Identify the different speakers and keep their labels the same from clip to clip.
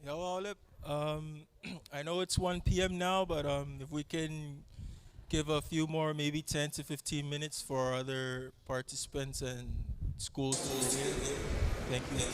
Speaker 1: Yeah, well, I know it's 1 p.m. now, but if we can give a few more, maybe 10 to 15 minutes for other participants and schools to get here. Thank you.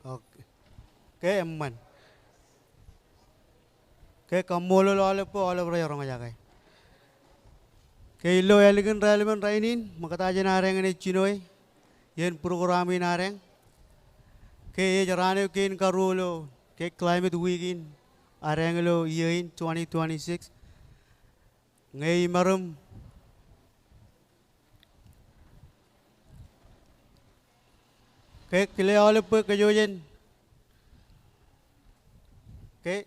Speaker 2: Okay. Ke emman. Ke kamolo lo po ole bro yorong aja kai. Ke ilo elegant relevant rainin makata aja nareng ne chinoi yen programi nareng. Ke ye jarane ke in karulo ke climate weekin areng lo yein 2026 ngai marum ke kile ole po ke jojen ke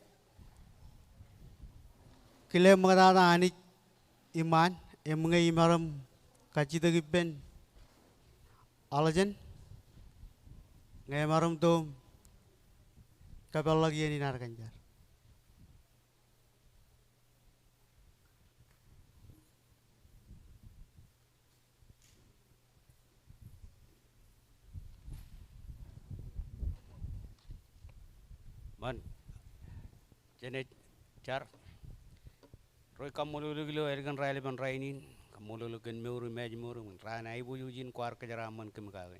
Speaker 2: kile makata ani iman emngai marum kacita gipen alajan ngai marum to kapal lagi ni nar kanjar.
Speaker 3: Man, jene char. Roy kamululu gilo ergan raile ban rainin. Kamululu gen meuru mej meuru min rana ibu yujin kwar kejaraman kemikage.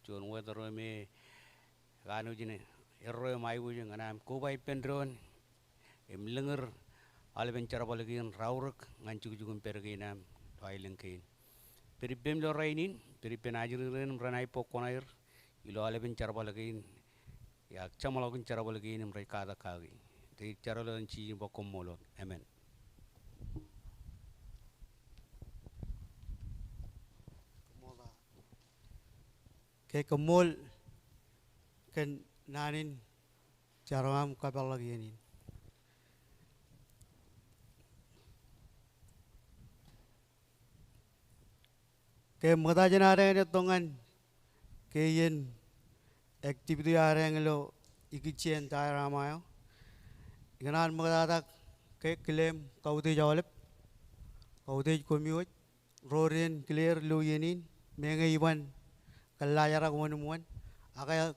Speaker 3: Chun weather roy me ganu jine. Erroy mai wujin anam kubai pendron. Em lenger alben charabalagin rauruk ngan cukujugun perginam toilen kain. Peripem lo rainin, peripen ajirin ranai pokonair. Ilo alben charabalagin ya chamalogin charabalagin mrai kada kagi. Te charalo chi bokom molo. Amen.
Speaker 2: Ke kemul ken nanin caram kapal lagi ni. Ke makata aja nareng ne tongan ke yen activity areng lo ikicien tairamayo. Iganan makata ke claim kaute jawalip kaute komiot rorin clear lo yenin menga iwan kalayara kumuan akaya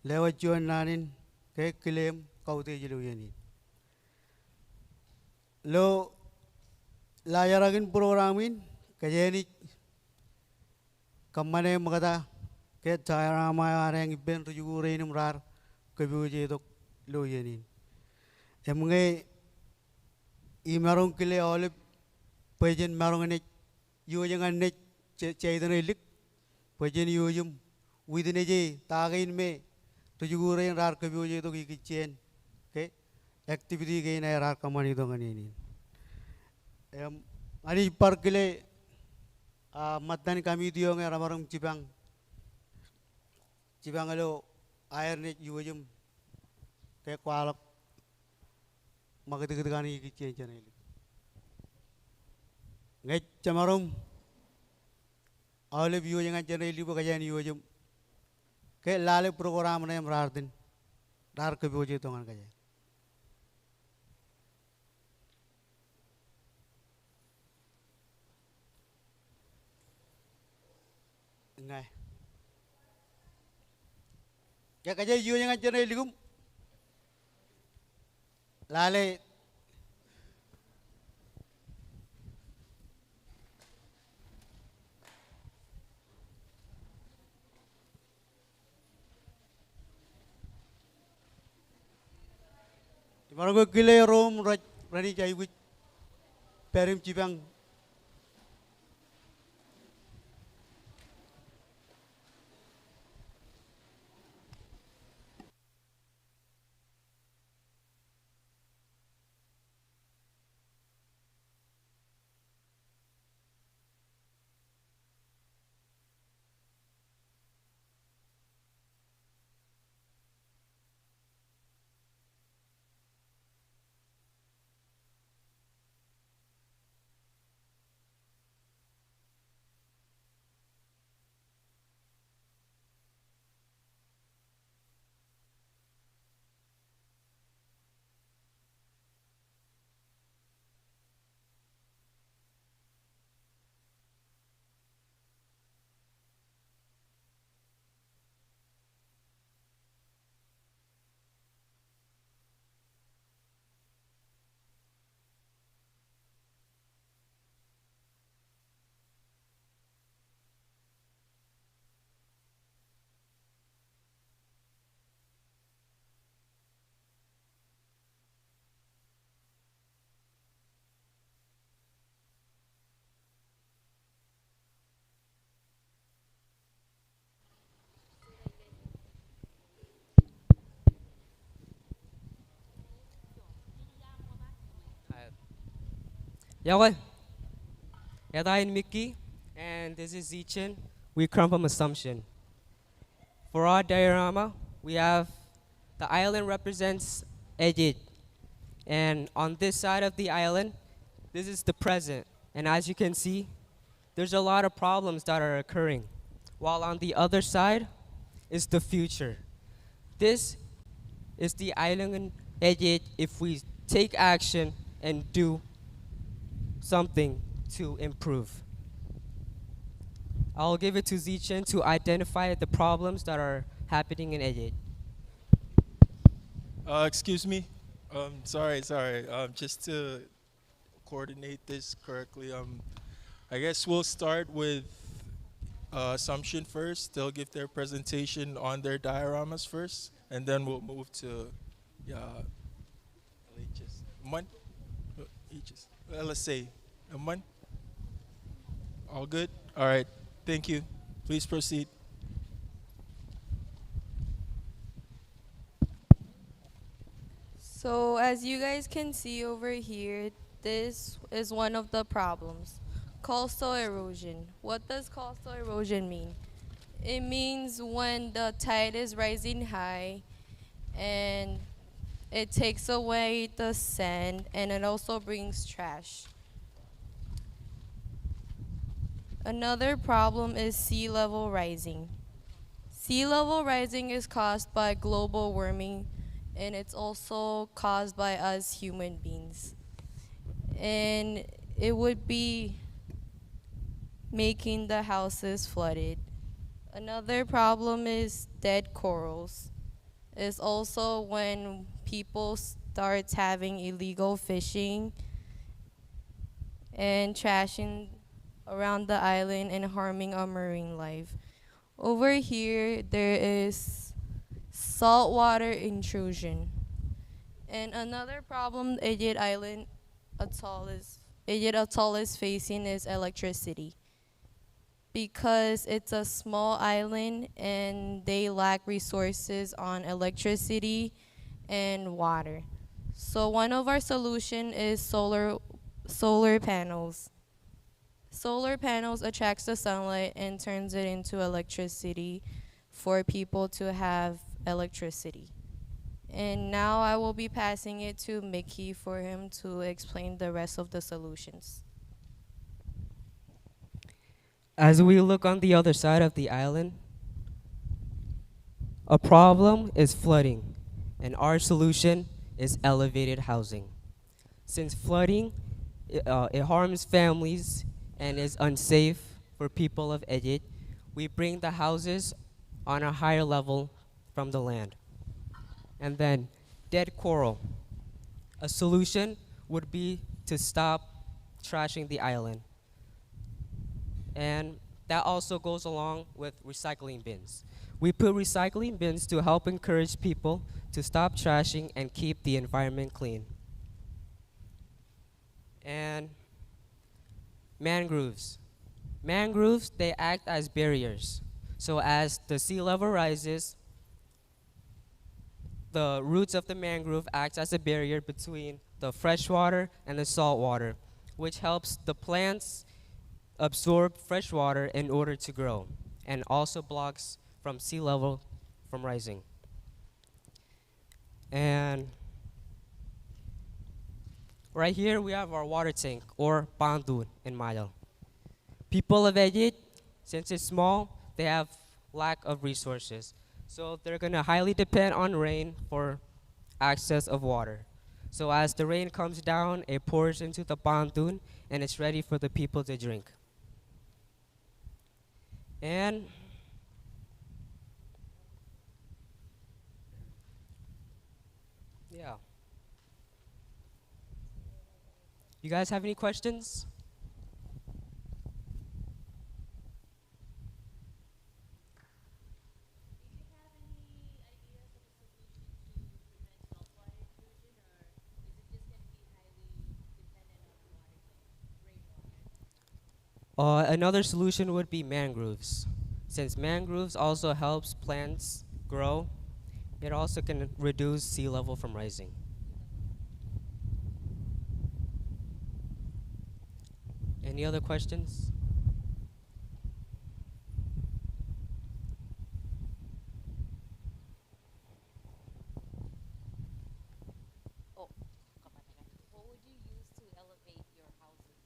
Speaker 2: lewat juan nanin ke claim kaute lo yenin lo layaragin programin kayeni kamane makata ke tairamayo areng iben rujugurin rar kebiuje dok lo yenin emnge imarong kile olip pejen marong ne yo jangan ne caitan elik pejen yo yum within eje tagain me tujugurin rar kebiuje dok ikicien ke activity ke na rar kamani dong ani ani par kile matan kami diong era marong cibang alo air ne yo yum ke kwalak magati kani ikicien chan elik ngai chamarom awle biyo jangan channel libu kajan yo jum ke lale program ne mrardin dar ke biyo tongan kajan ngai ya kajan yo jangan channel ligum lale marong kile rom rani jai wit perim cibang
Speaker 4: Yawa, Yadain Mickey, and this is Zichin. We come from Assumption. For our diorama, we have the island represents Egypt, and on this side of the island, this is the present. And as you can see, there's a lot of problems that are occurring, while on the other side is the future. This is the island in Egypt if we take action and do something to improve. I'll give it to Zichen to identify the problems that are happening in Egypt.
Speaker 1: Excuse me. Sorry. Just to coordinate this correctly, I guess we'll start with Assumption first. They'll give their presentation on their dioramas first, and then we'll move to yeah, LHS. One, eaches. LSA. One. All good. All right. Thank you. Please proceed.
Speaker 5: So as you guys can see over here, this is one of the problems. Coastal erosion. What does coastal erosion mean? It means when the tide is rising high and it takes away the sand and it also brings trash. Another problem is sea level rising. Sea level rising is caused by global warming and it's also caused by us human beings. And it would be making the houses flooded. Another problem is dead corals. It's also when people start having illegal fishing and trashing around the island and harming our marine life. Over here, there is saltwater intrusion. And another problem Egypt Atoll is facing is electricity. Because it's a small island and they lack resources on electricity and water. So one of our solution is solar panels. Solar panels attracts the sunlight and turns it into electricity for people to have electricity. And now I will be passing it to Mickey for him to explain the rest of the solutions.
Speaker 4: As we look on the other side of the island, a problem is flooding, and our solution is elevated housing. Since flooding, it harms families and is unsafe for people of Egypt, we bring the houses on a higher level from the land. And then dead coral. A solution would be to stop trashing the island. And that also goes along with recycling bins. We put recycling bins to help encourage people to stop trashing and keep the environment clean. And mangroves. Mangroves, they act as barriers. So as the sea level rises, the roots of the mangrove act as a barrier between the fresh water and the salt water, which helps the plants absorb fresh water in order to grow, and also blocks from sea level from rising. And right here we have our water tank, or bandun in Maya. People of Egypt, since it's small, they have lack of resources. So they're gonna highly depend on rain for access of water. So as the rain comes down, it pours into the bandun and it's ready for the people to drink. And yeah. You guys have any questions? Another solution would be mangroves. Since mangroves also helps plants grow, it also can reduce sea level from rising. Any other questions?
Speaker 6: Oh, what would you use to elevate your houses?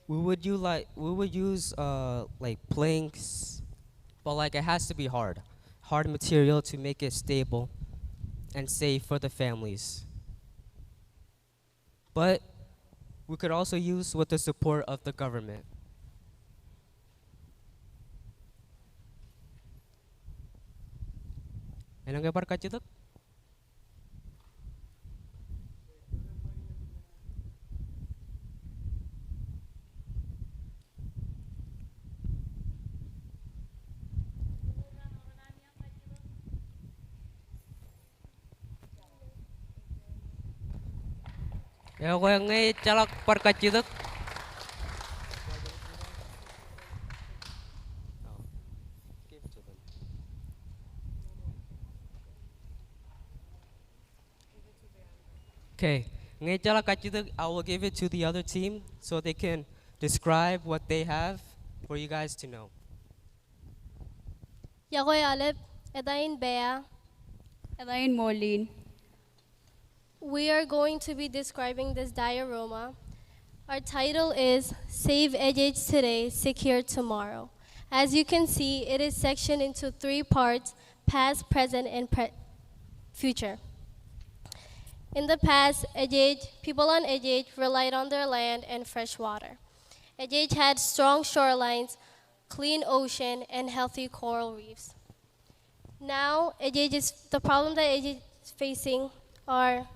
Speaker 4: We would use like planks, but like it has to be hard material to make it stable and safe for the families. But we could also use with the support of the government. Ano nga barka chitak? Ya ko ngay chalak barka chitak. Okay. Ngay chalak chitak. I will give it to the other team so they can describe what they have for you guys to know.
Speaker 7: Yakoy Alep, Edain Bea.
Speaker 8: Elaine Molin.
Speaker 7: We are going to be describing this diorama. Our title is Save Edge Today, Secure Tomorrow. As you can see, it is sectioned into 3 parts, past, present, and future. In the past, people on Ejej relied on their land and fresh water. Ejej had strong shorelines, clean ocean, and healthy coral reefs. Now, the problem that Ejej is facing are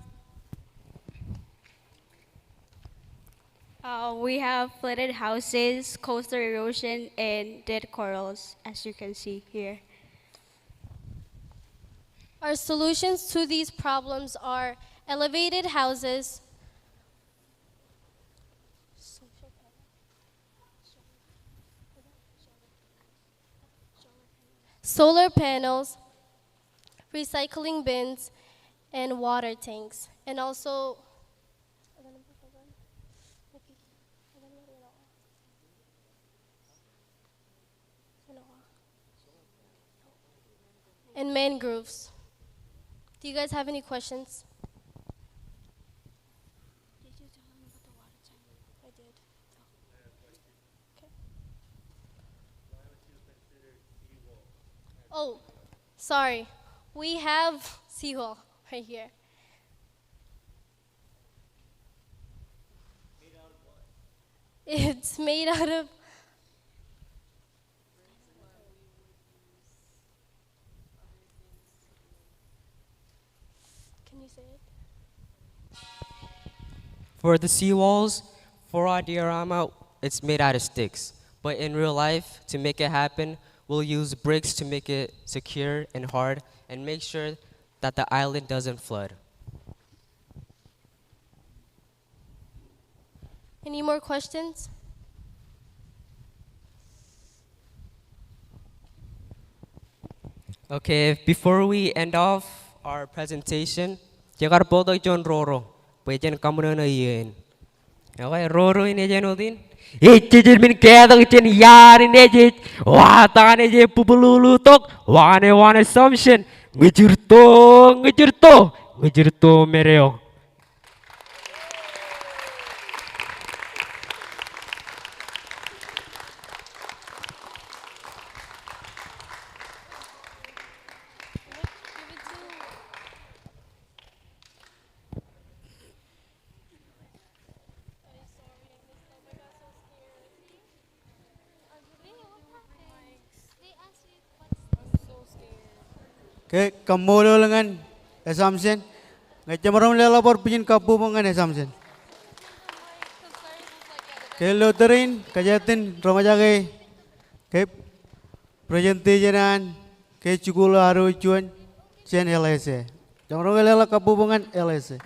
Speaker 8: We have flooded houses, coastal erosion, and dead corals, as you can see here.
Speaker 7: our solutions to these problems are elevated houses, solar panels, recycling bins, and water tanks. And also, and mangroves. Do you guys have any questions? I did. Okay. Oh, sorry. We have seawall right here. It's made out of. Can you say it?
Speaker 4: For the seawalls, for our diorama, it's made out of sticks. But in real life, to make it happen, we'll use bricks to make it secure and hard and make sure that the island doesn't flood.
Speaker 7: Any more questions?
Speaker 4: Okay, before we end off our presentation, jagar bodo John Roro, pwede kamu na iyan. Okay, Roro ini aja nudin. Ijit min kedang ijin yarin ijit. Wah, tangan ijit pupululu tok. Wane assumption. Ngejurto mereo.
Speaker 2: Ke kamulo lengan assumption. Ngajamarom lela pingin kapu mengan assumption. Ke loterin kajatin remaja ke presentation ke cukula haru cuan chen LS. Jamarom lela kapu mengan LS.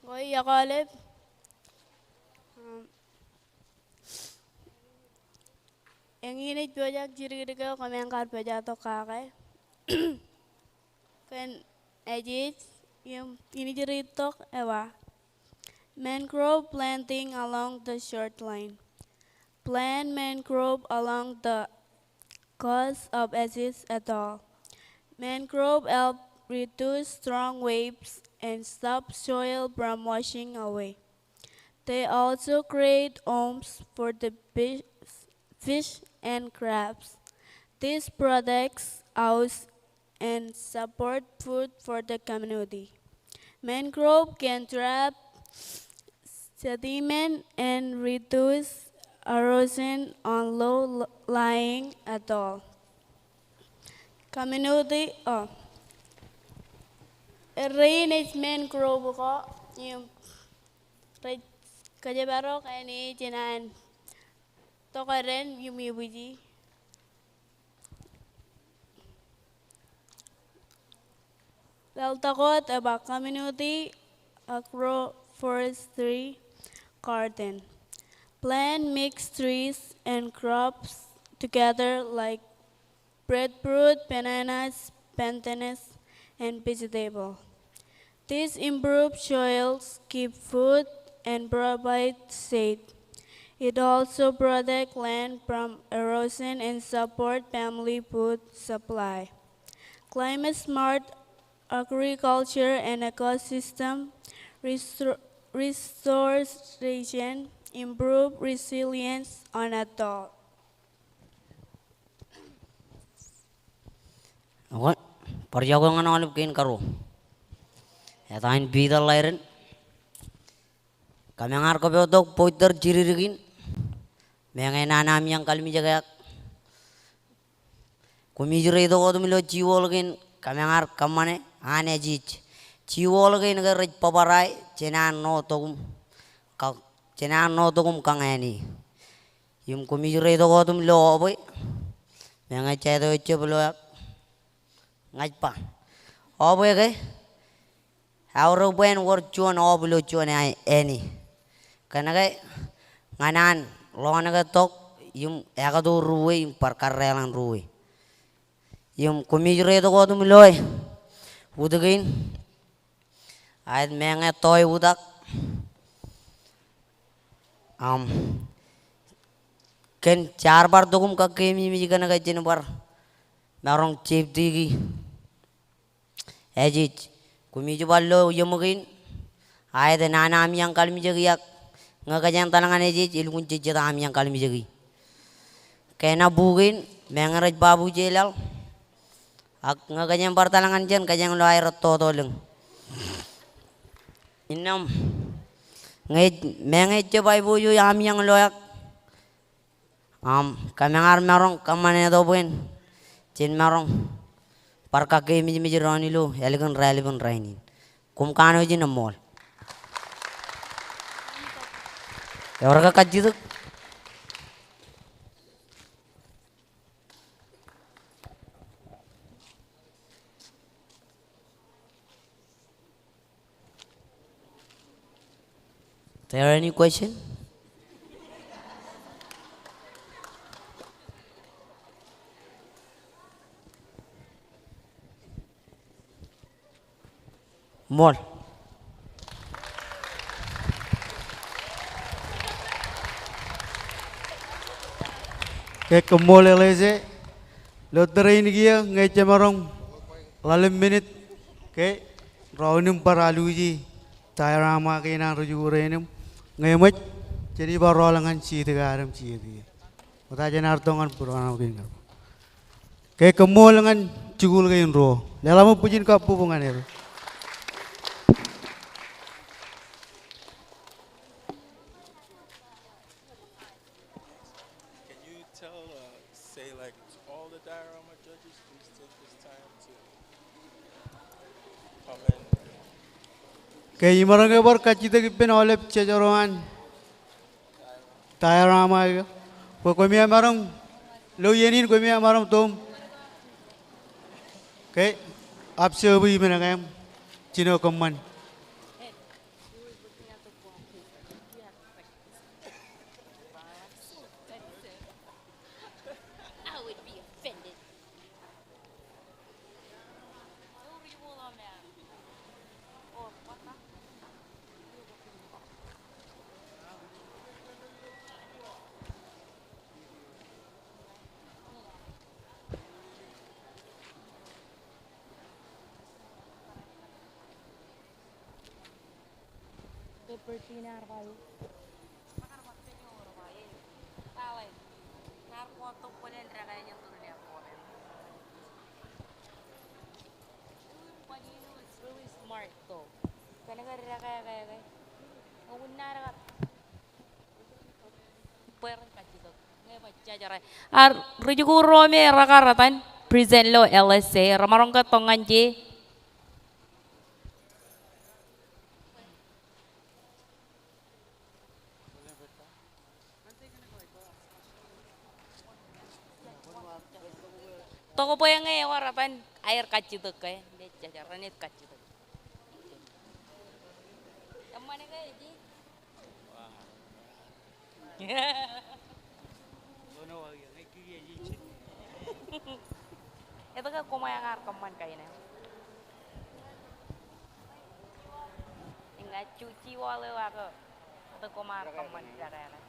Speaker 8: Oi yakalep. Yang ini pojak jiri kau kami angkat pojak to kakai. Kan edit yang ini jiri tok ewa. Mangrove planting along the short line. Plant mangrove along the coast of Aziz Atoll. Mangrove help reduce strong waves and stop soil from washing away. They also create homes for the fish and crabs. These products house and support food for the community. Mangrove can trap sediment and reduce erosion on low-lying atoll. Community, rain is mangrove ko yung kajabaro kani jinan to karen yung mibuji. Well, takot about community agroforestry garden. Plant mixed trees and crops together like breadfruit, bananas, plantains, and vegetable. This improves soils, keep food, and provide shade. It also protects land from erosion and support family food supply. Climate smart agriculture and ecosystem restores region, improve resilience on atoll.
Speaker 9: Okay, perjagongan alip kain karo. Yatain bidal lairen. Kami ngar ko beotok poiter jiririgin. Mengenai nanam yang kalmi jagayak. Kumi jire itu kau tu milo ciwol gin. Kami ngar kamane ane jij. Ciwol gin agar raj paparai cenan no togum kangani. Yum kumi jire itu kau tu milo aboy. Mengenai cai tu ece beloyak. Ngajpa. Aboy ke? Auro buen wor cuan obulo cuan ini. Karena ke nganan lawan ke tok yum ekado ruwe yum perkarelan ruwe. Yum kumijre to ko tum loy. Udagin. Ayat menga toy udak. Ken 4 बार तो का केमी mi kana ka jin bar. Narong chip digi. Ejit. Kumi ballo yumugin. Ayat nana am yang kalmi jagiyak. Ngakajang talangan ejit ilmun jejata am yang kalmi jagi. Kena bugin mengaraj babu jelal. Ak ngakajang partalangan jan kajang lo air tolong. Inam mengej bai buju am yang loyak. Kamengar marong kamane do buen. Chin marong parka ke mi rani lo elegan relevant raini. Kum kano jin mall. ఎవరగా కజ్జిదు There any question? More.
Speaker 2: Ke kemole leze lotere ini kia ngai cemarong lalim minit ke raunum paraluji tairama ke nang ruju renum ngai mat jadi barolangan ci tegaram ci di kota jenar tongan purana mungkin ke kemolengan cugul ke inro lelamu pujin kapu bungan itu
Speaker 1: Say like all the diorama judges, please take this time to comment.
Speaker 2: ke imarang ke bar kacita ke pen oleh cejaroan diorama ke pokoknya marang lo yenin pokoknya marang tom ke abse bui menangam cino keman
Speaker 6: Smart though. Kaya kaya. Ngunara perang kacito. Ngayon pacacara. Rujukuro me rakaratan. Present lo LSA. Ramarong ka tongan je. Toko po yang ngayon warapan. Air kacito kaya. Cacara net kacito. Yang mana kaya je? Ito ka kumayang arkaman kayo na. Ingat cuci wala ako. Ito kumarkaman kaya na.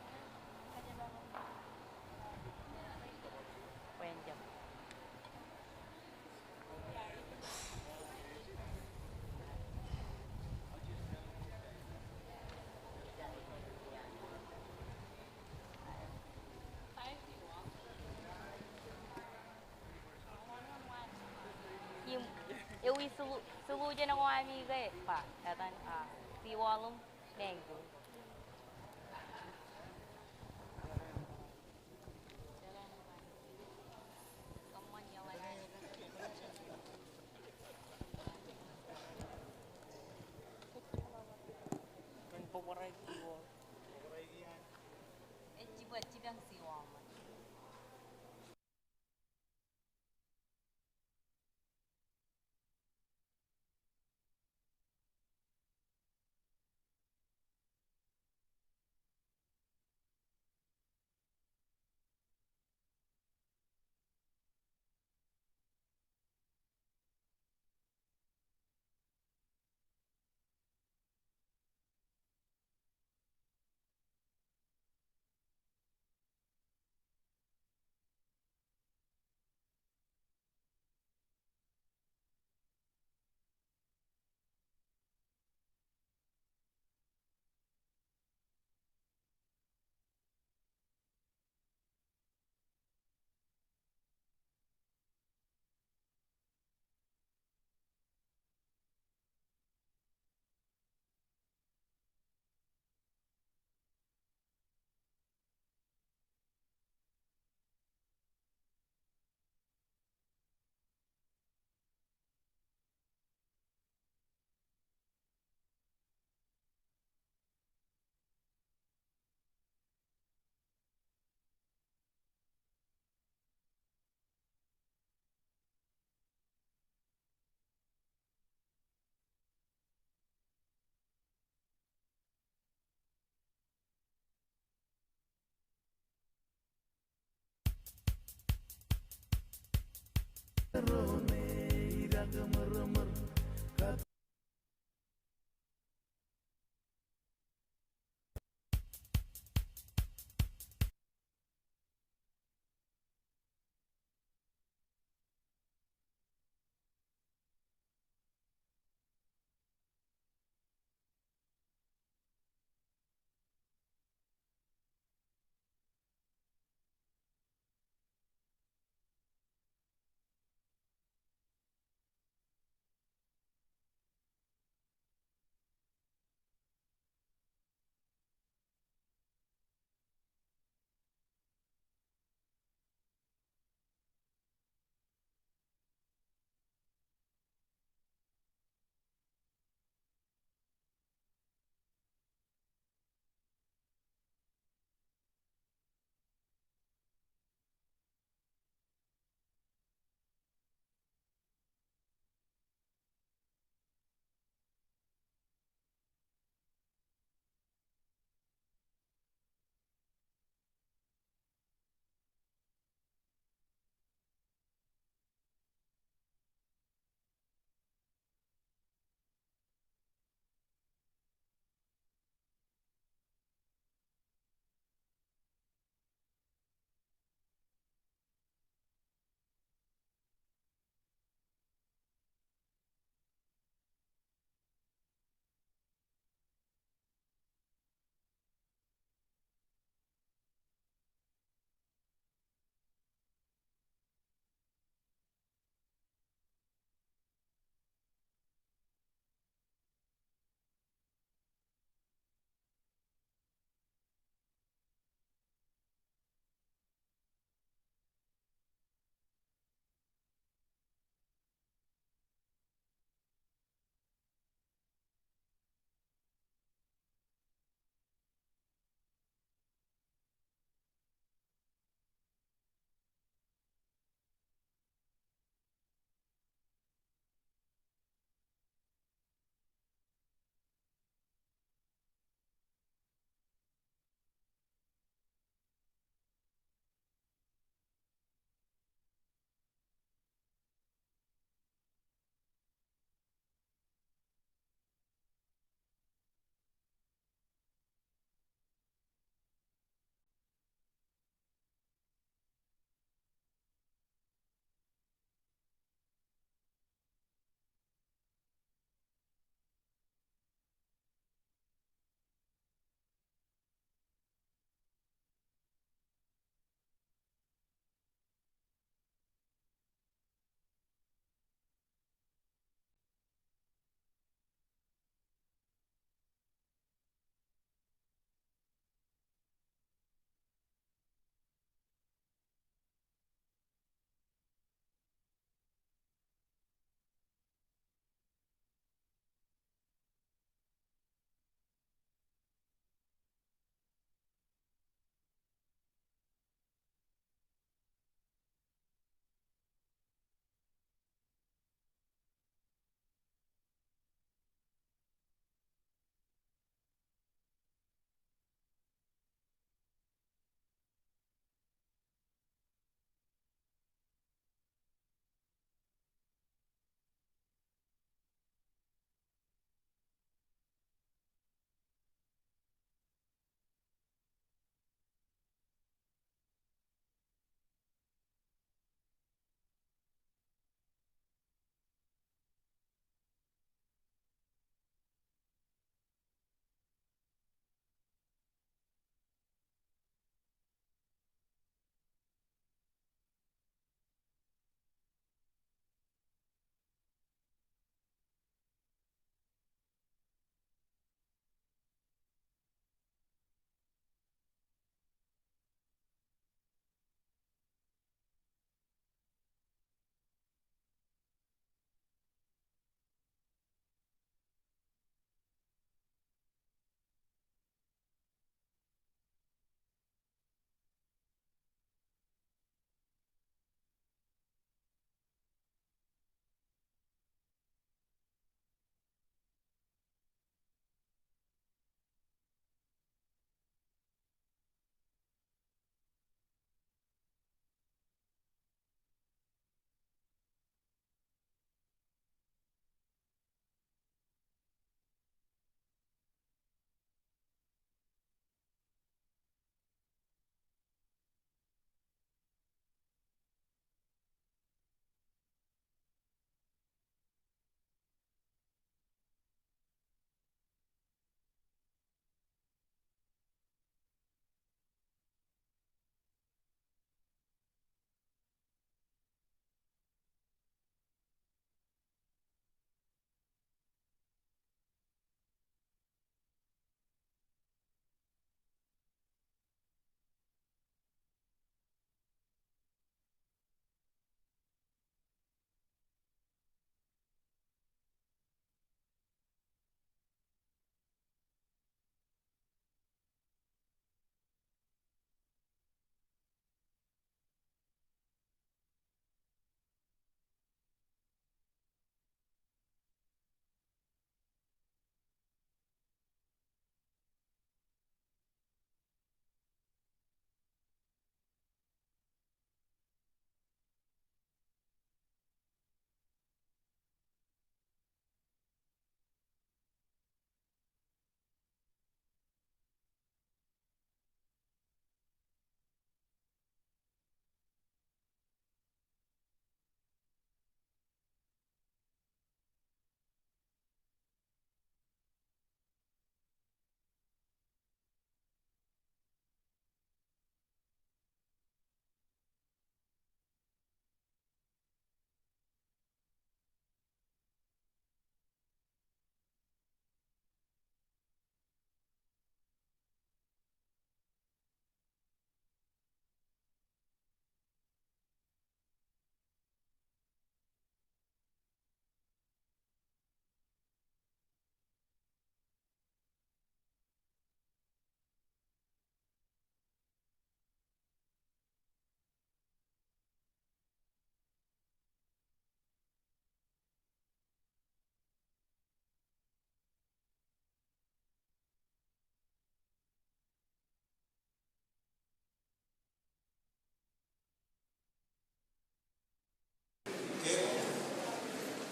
Speaker 6: Penjam. Yung iwi sulu dyan ako amiga eh. Pa, katan si walong mango. Eh, jiba si walong.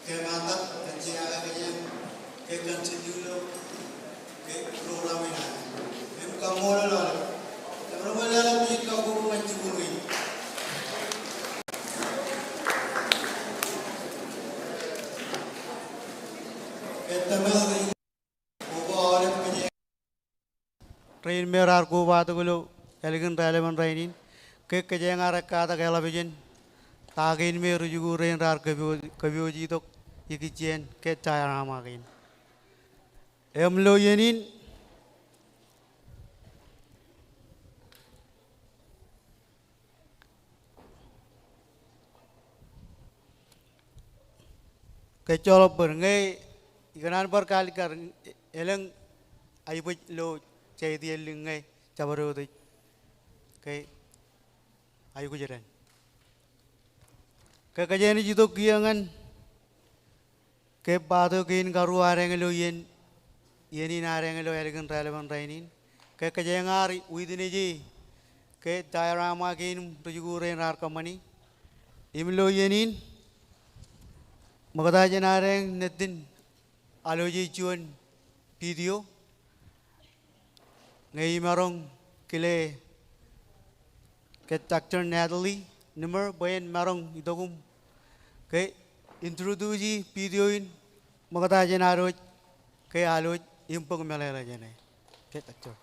Speaker 2: ke mata ke aga ke continue lo ke program ina em kamola lo pero wala la bi ka ko manchi buri train merar ko bato gulo elegant relevant rainin ke jengar ka ta kala bijin tagin meru jugu rain rar kabyo ji tok ikichen ke chayara magin emlo yenin ke cholo berngai iganan par kali kar eleng ai boj lo chay di lingai chabaro de ke ai gujaran ke kajeni jitok giangan ke bado kin garu areng lo yenin areng lo elegant relevant rainin ke kajengari widine ji ke diorama kin tujugu ren rar kamani imlo yenin magada jenareng netin aloji chuan video ngai marong kile ke Dr. Natalie number bayan marong idogum ke introduce video in magada jenaro ke aloj impong melera jene ke Dr.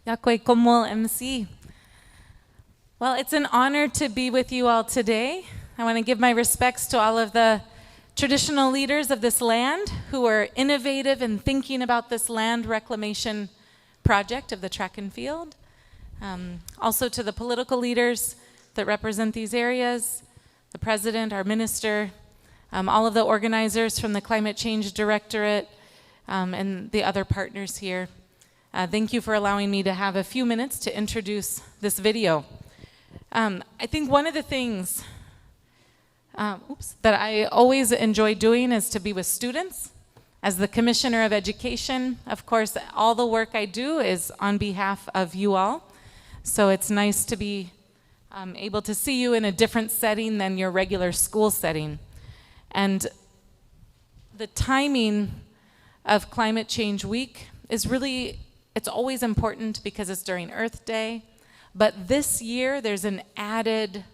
Speaker 10: Yakoy Komol MC. Well, it's an honor to be with you all today. I want to give my respects to all of the traditional leaders of this land who are innovative in thinking about this land reclamation project of the track and field. Also to the political leaders that represent these areas, the president, our minister, all of the organizers from the Climate Change Directorate, and the other partners here. Thank you for allowing me to have a few minutes to introduce this video. I think one of the things that I always enjoy doing is to be with students. As the Commissioner of Education, of course, all the work I do is on behalf of you all. So it's nice to be able to see you in a different setting than your regular school setting. And the timing of Climate Change Week is really, it's always important because it's during Earth Day. But this year, there's an added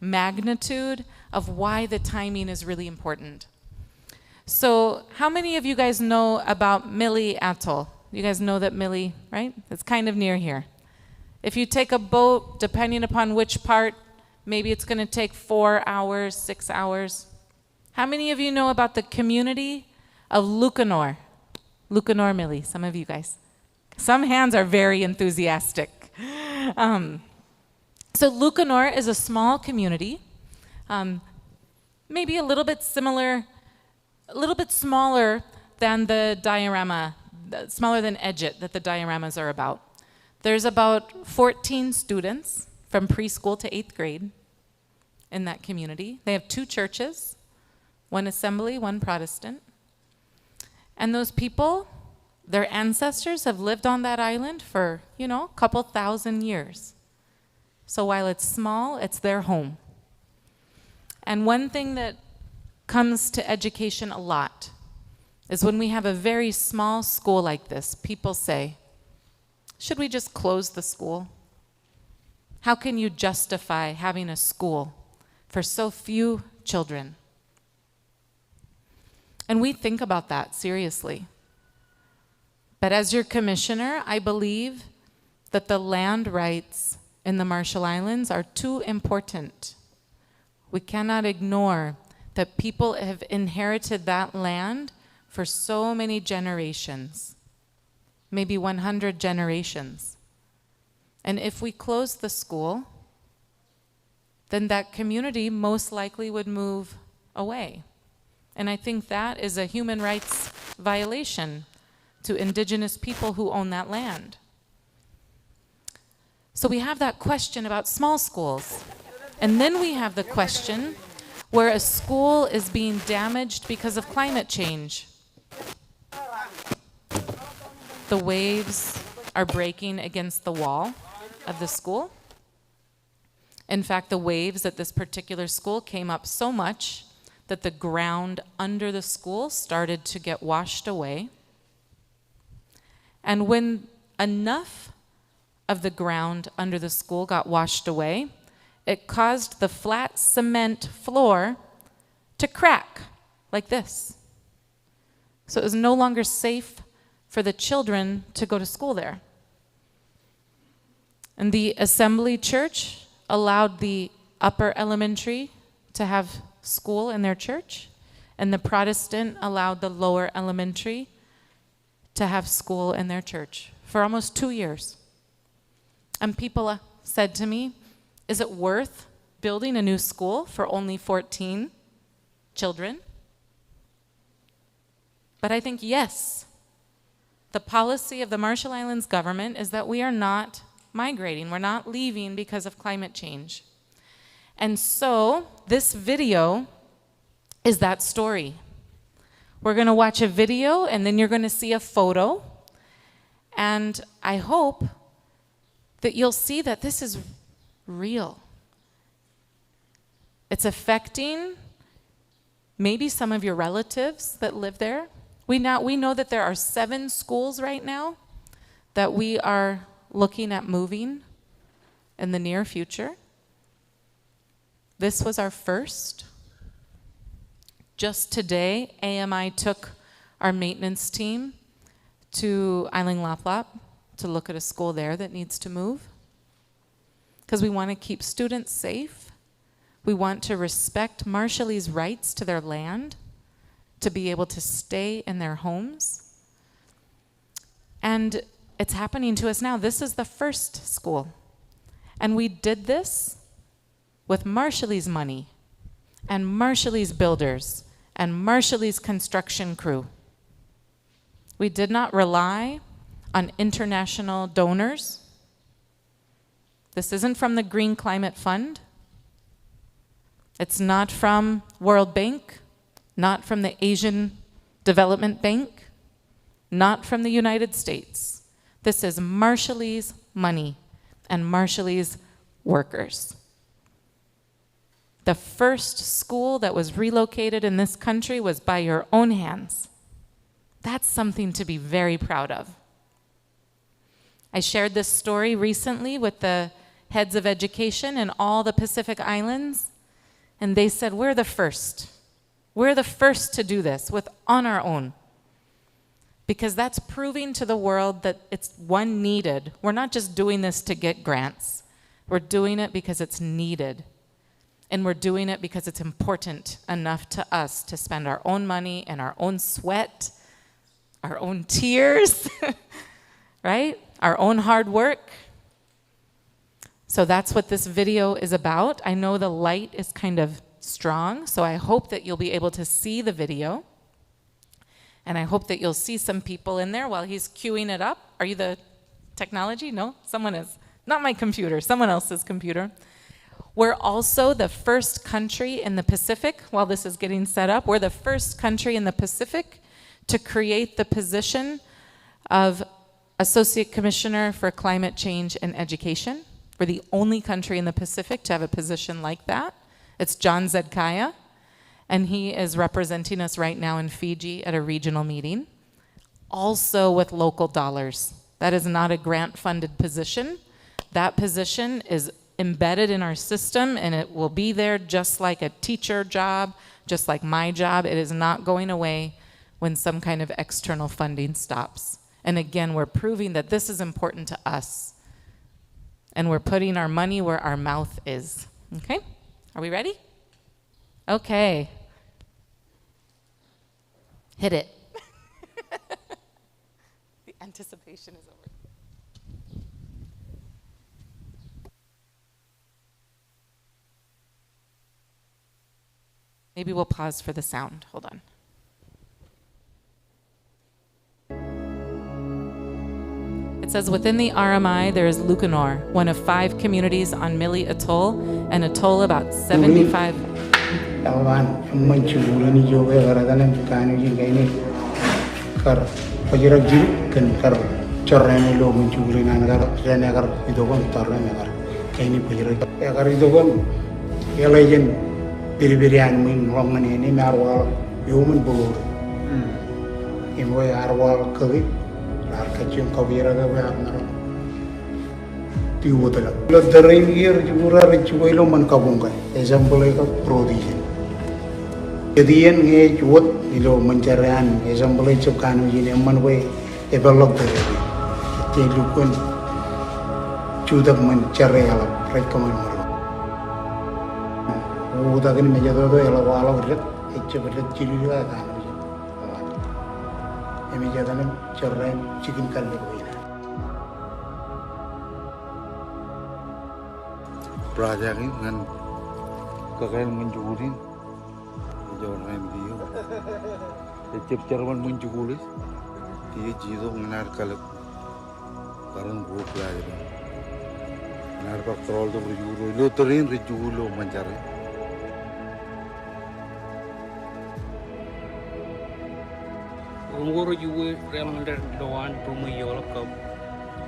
Speaker 10: magnitude of why the timing is really important. So how many of you guys know about Mili Atoll? You guys know that Mili, right? It's kind of near here. If you take a boat, depending upon which part, maybe it's going to take 4 hours, 6 hours. How many of you know about the community of Lucanor? Lucanor Mili, some of you guys. Some hands are very enthusiastic. So Lucanor is a small community, maybe a little bit similar, a little bit smaller than the diorama, smaller than Edget that the dioramas are about. There's about 14 students from preschool to 8th grade in that community. They have 2 churches, one assembly, one Protestant. And those people, their ancestors have lived on that island for, you know, a couple thousand years. So while it's small, it's their home. And one thing that comes to education a lot is when we have a very small school like this, people say, should we just close the school? How can you justify having a school for so few children? And we think about that seriously. But as your commissioner, I believe that the land rights in the Marshall Islands are too important. We cannot ignore that people have inherited that land for so many generations, maybe 100 generations. And if we close the school, then that community most likely would move away. And I think that is a human rights violation to indigenous people who own that land. So we have that question about small schools. And then we have the question where a school is being damaged because of climate change. The waves are breaking against the wall of the school. In fact, the waves at this particular school came up so much that the ground under the school started to get washed away. And when enough of the ground under the school got washed away, it caused the flat cement floor to crack like this. So it was no longer safe for the children to go to school there. And the Assembly Church allowed the upper elementary to have school in their church, and the Protestant allowed the lower elementary to have school in their church for almost 2 years. And people said to me, is it worth building a new school for only 14 children? But I think yes. The policy of the Marshall Islands government is that we are not migrating. We're not leaving because of climate change. And so this video is that story. We're going to watch a video, and then you're going to see a photo. And I hope that you'll see that this is real. It's affecting maybe some of your relatives that live there. We know that there are 7 schools right now that we are looking at moving in the near future. This was our first. Just today, AMI took our maintenance team to Island Laplap to look at a school there that needs to move. Because we want to keep students safe. We want to respect Marshallese rights to their land, to be able to stay in their homes. And it's happening to us now. This is the first school. And we did this with Marshallese money and Marshallese builders and Marshallese construction crew. We did not rely on international donors. This isn't from the Green Climate Fund. It's not from World Bank, not from the Asian Development Bank, not from the United States. This is Marshallese money and Marshallese workers. The first school that was relocated in this country was by your own hands. That's something to be very proud of. I shared this story recently with the heads of education in all the Pacific Islands, and they said, we're the first. We're the first to do this on our own. Because that's proving to the world that it's needed. We're not just doing this to get grants. We're doing it because it's needed. And we're doing it because it's important enough to us to spend our own money and our own sweat, our own tears, right? Our own hard work. So that's what this video is about. I know the light is kind of strong, so I hope that you'll be able to see the video. And I hope that you'll see some people in there while he's queuing it up. Are you the technology? No? Someone is. Not my computer, someone else's computer. We're also the first country in the Pacific, while this is getting set up, we're the first country in the Pacific to create the position of Associate Commissioner for Climate Change and Education. We're the only country in the Pacific to have a position like that. It's John Zedkaya, and he is representing us right now in Fiji at a regional meeting, also with local dollars. That is not a grant-funded position. That position is embedded in our system, and it will be there just like a teacher job, just like my job. It is not going away when some kind of external funding stops. And again, we're proving that this is important to us, and we're putting our money where our mouth is. Okay? Are we ready? Okay. Hit it. The anticipation is over. Maybe we'll pause for the sound. Hold on. It says, within the RMI, there is Lucanor, one of 5 communities on Mili Atoll, an atoll about 75...
Speaker 11: kaini pujira ya kari dogon ya lajen biri-birian min rongan ini marwal yuman bulur imo ya arwal kawit lar kacung kawira ga ba naro tiwotala lo darin yer jugura richugo ilo man kabunga example ka provision jadian nge juot ilo mencaran example cukanu jini man we ebalok dari telukun cudak mencari alam rekomend udah kan meja tu ela wala berat ecce berat cili juga kan meja tu kan cerai chicken kan begitu
Speaker 12: Praja ini kan kekayaan menjualin jauh lain dia ecce cerman menjualis dia jido menar kalap karena buat praja menar patrol tu berjual lo terin berjual mencari
Speaker 3: Umur juga rem doan rumah yola kau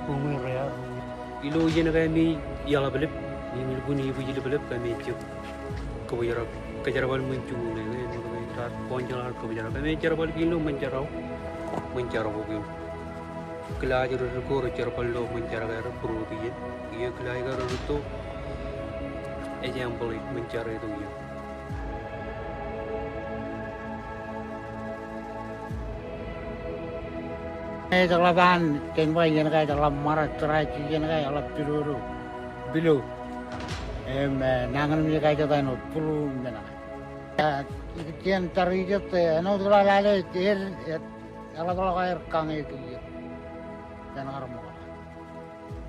Speaker 3: rumah rea ilo jen kami yala belip ni milbuni ibu jadi belip kami cip kau jarak kejarabal muncul ni kami saat ponjalan kau jarak kami jarabal kilo menjarau kau kelajar rekor jarabal lo menjarau era pro dia ia kelajar itu example menjarau itu dia
Speaker 11: Jaglaban kenwa yen ka jaglam mara trai ki yen ka alap piluru bilu nangan mi ka jata no pulu mena ya kian tari jate no dula lale ter ala dula ka kang e ki kan armo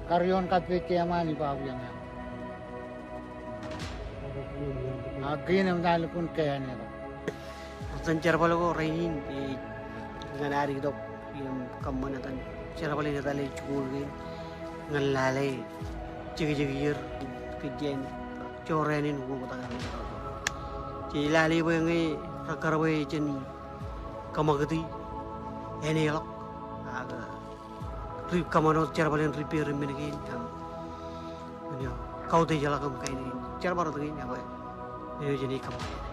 Speaker 11: karyon ka pe ke amani ba yang agin am dal kun ke ane
Speaker 2: sancar balago rain di ganari dok yang kamana tan cara paling datale chulgin ngalale jigi-jigir kejien corenin hukum tangan ci lali bo ngi rakar bo jen kamagati ene lok aga rip kamano cara paling repair menegin kam yo kau te jala kam kaini cara baru tengin apa ini jadi kamano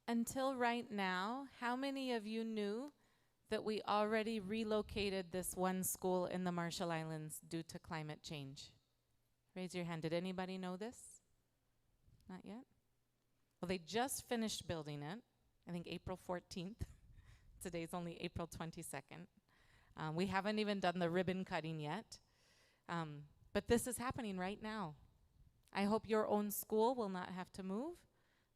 Speaker 10: Until right now, how many of you knew that we already relocated this one school in the Marshall Islands due to climate change? Raise your hand. Did anybody know this? Not yet? Well, they just finished building it, I think April 14th. Today's only April 22nd. We haven't even done the ribbon cutting yet. But this is happening right now. I hope your own school will not have to move.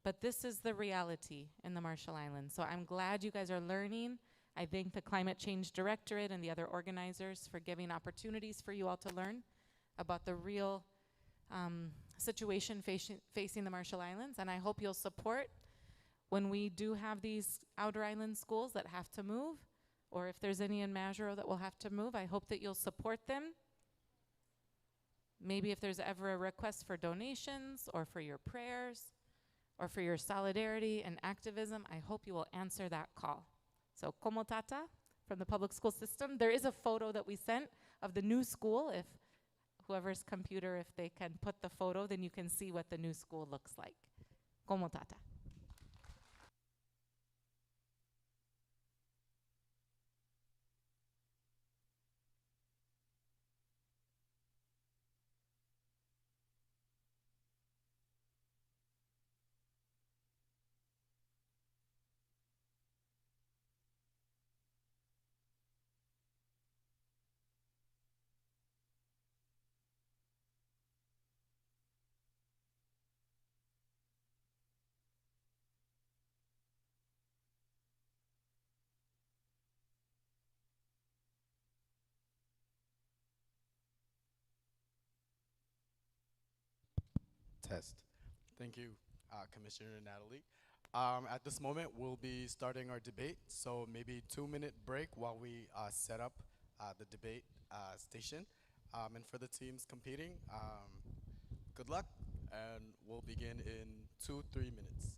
Speaker 10: But this is the reality in the Marshall Islands. So I'm glad you guys are learning. I thank the Climate Change Directorate and the other organizers for giving opportunities for you all to learn about the real situation facing the Marshall Islands. And I hope you'll support when we do have these outer island schools that have to move, or if there's any in Majuro that will have to move, I hope that you'll support them. Maybe if there's ever a request for donations or for your prayers, or for your solidarity and activism, I hope you will answer that call. So, Como Tata from the public school system. There is a photo that we sent of the new school. If whoever's computer, if they can put the photo, then you can see what the new school looks like. Como Tata.
Speaker 13: test.
Speaker 14: Thank you, Commissioner Natalie. At this moment, we'll be starting our debate, so maybe 2-minute break while we set up the debate station. And for the teams competing, good luck, and we'll begin in 2-3 minutes.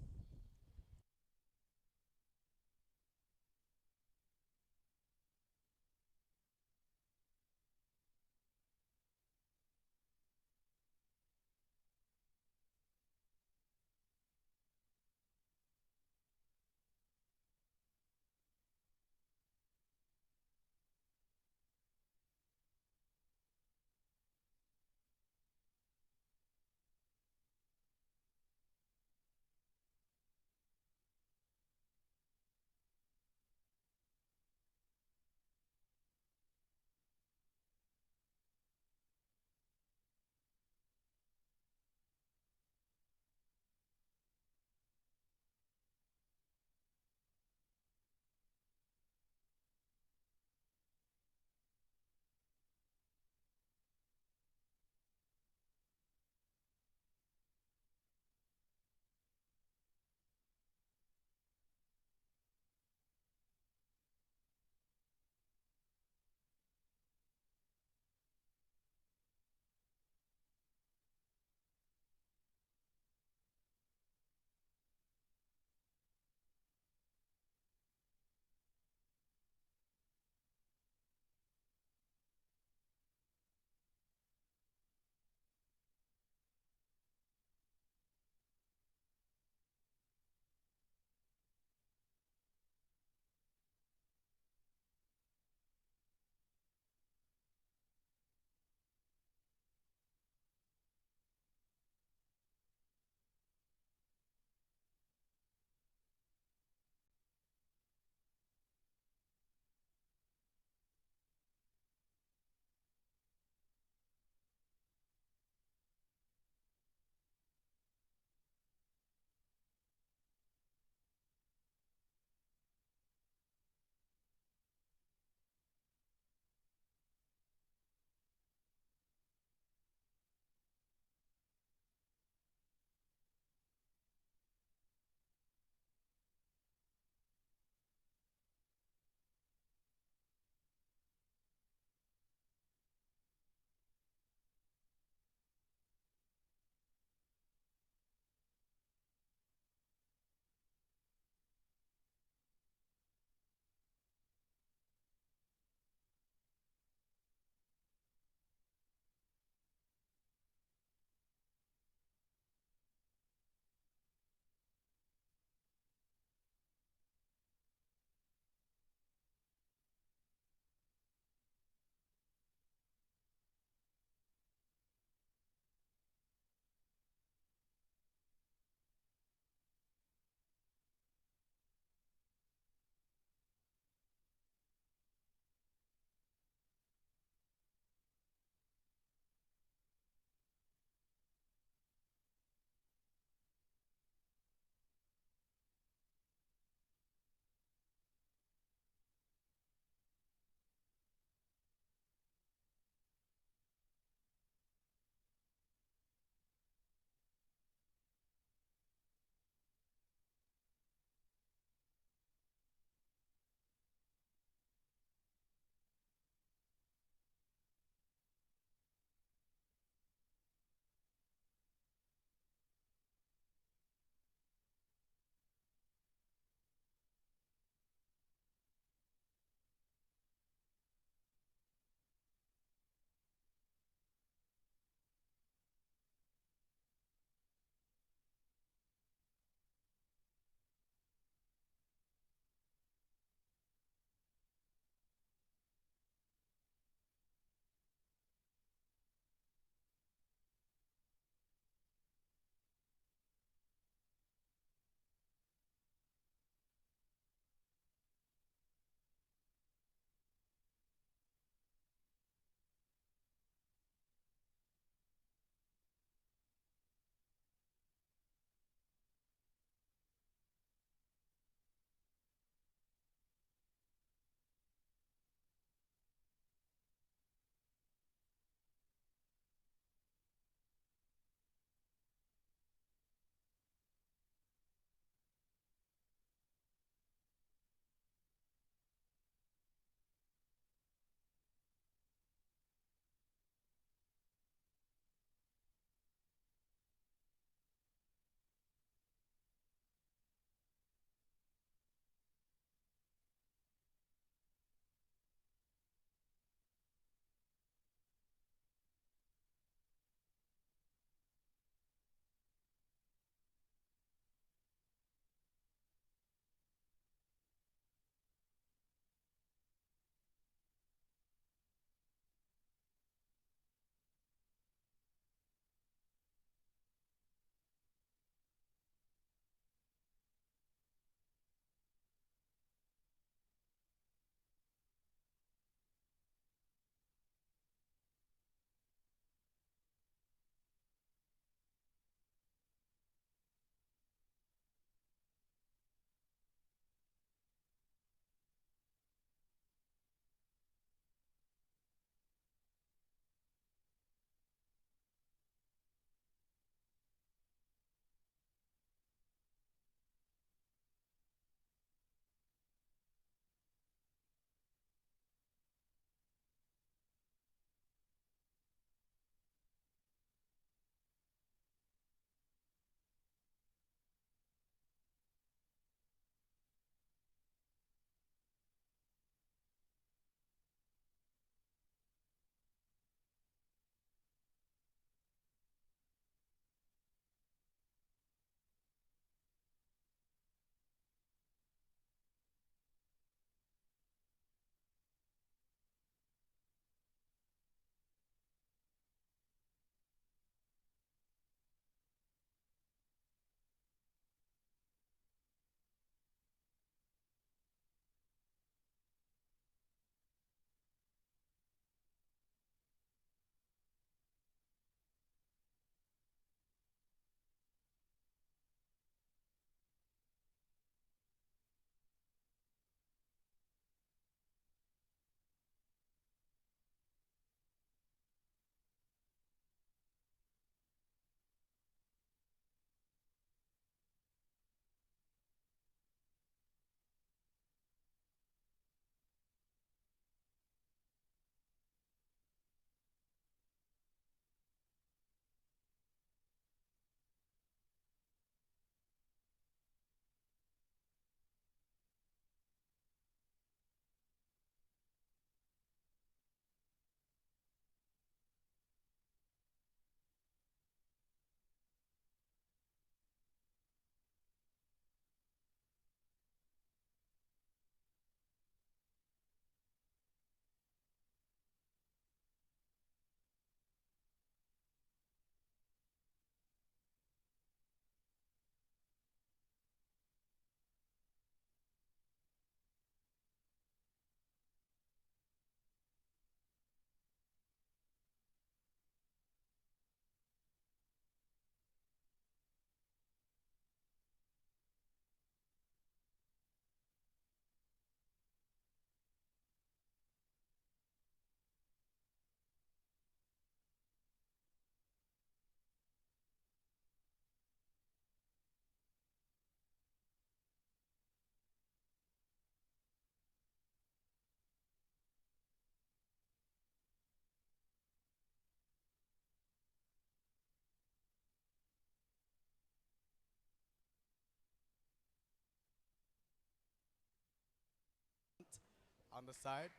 Speaker 14: on the side.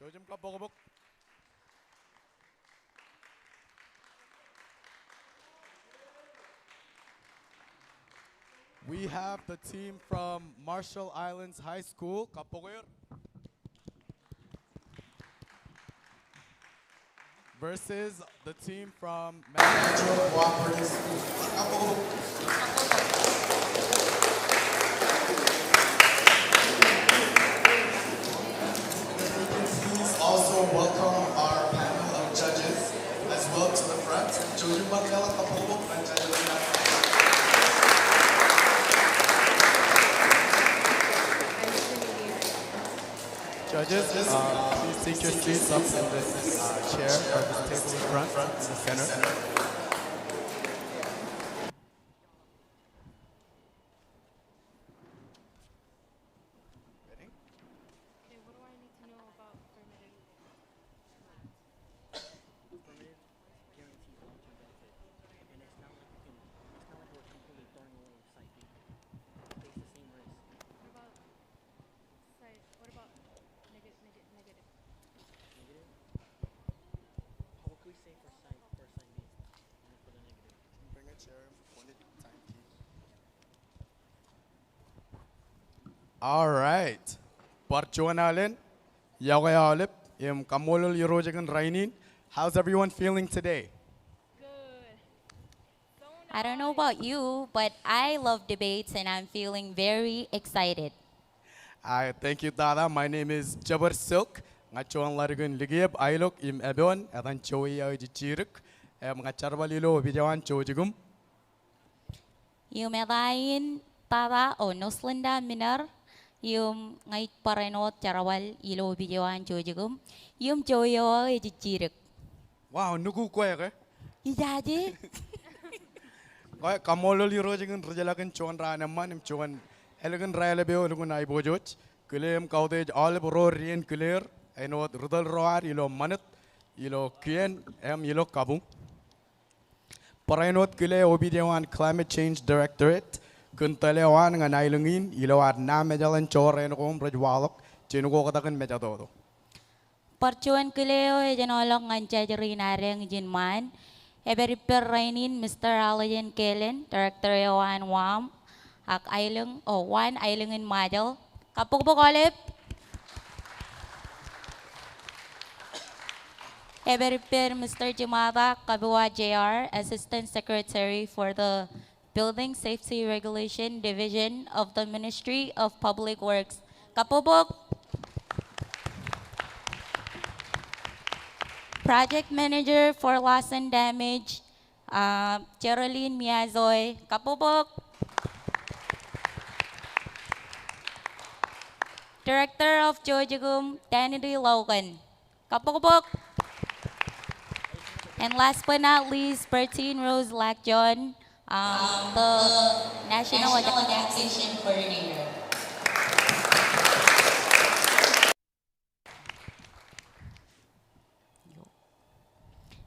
Speaker 14: Jojum kapokobok. We have the team from Marshall Islands High School, Kapogoyor, versus the team from Metro Cooperative School. Please also welcome our panel of judges as well to the front. Jojum Bakela Kapokobok dan judges. Judges, please take your seats up in this chair or this table in front, in the center. All right. Parchuanalen, Yawayalip, Kamolul Yorojagan Rainin. How's everyone feeling today?
Speaker 6: I don't know about you, but I love debates and I'm feeling very excited.
Speaker 14: Thank you, Dada. My name is Jabar Silk. Ngachuan Larigan Ligib, Ilok, Im Ebon, Adan Choya Chiruk, Ngacharvalilo, Vijawan Chojigum.
Speaker 6: Yumelain Tara o Noslinda Minar, Yum Ngay Parenot Charawal, Ilo Bijawan Chojigum, Yum Joyo Chiruk.
Speaker 14: Wow, Nuku Quere.
Speaker 6: Ijaji?
Speaker 14: Kamolul Yorojagan Rajalakan Chuan Ranaman, Chuan Elegant Railabeo, Lugun Ibojot, Kulim Cottage, Olive Rorian Kulir, I know Rudal Roar, Yilo Manat, Yilo Kien, Yilo Kabu. Paranot Kule Obidiwan Climate Change Directorate, Kuntalewan and Islungin, Yilo at Namajalan Chor and Home Rajwalok, Chinukotakan Metadodo.
Speaker 6: Parchuan Kuleo, Janolong and Jajarinarang Jinman, Eberiper Rainin, Mr. Alajan Kellen, Director Ewan Wam, Ak Island, o One Island in Majal, Kapukbokolip. Eberiper Mr. Jimada Kabua JR, Assistant Secretary for the Building Safety Regulation Division of the Ministry of Public Works. Kapubok. Project Manager for Loss and Damage, Geraldine Miazoy. Kapubok. Director of Jojigum, Danny Logan. Kapubok. And last but not least, Bertine Rose Lacjon, the National Adaptation Coordinator.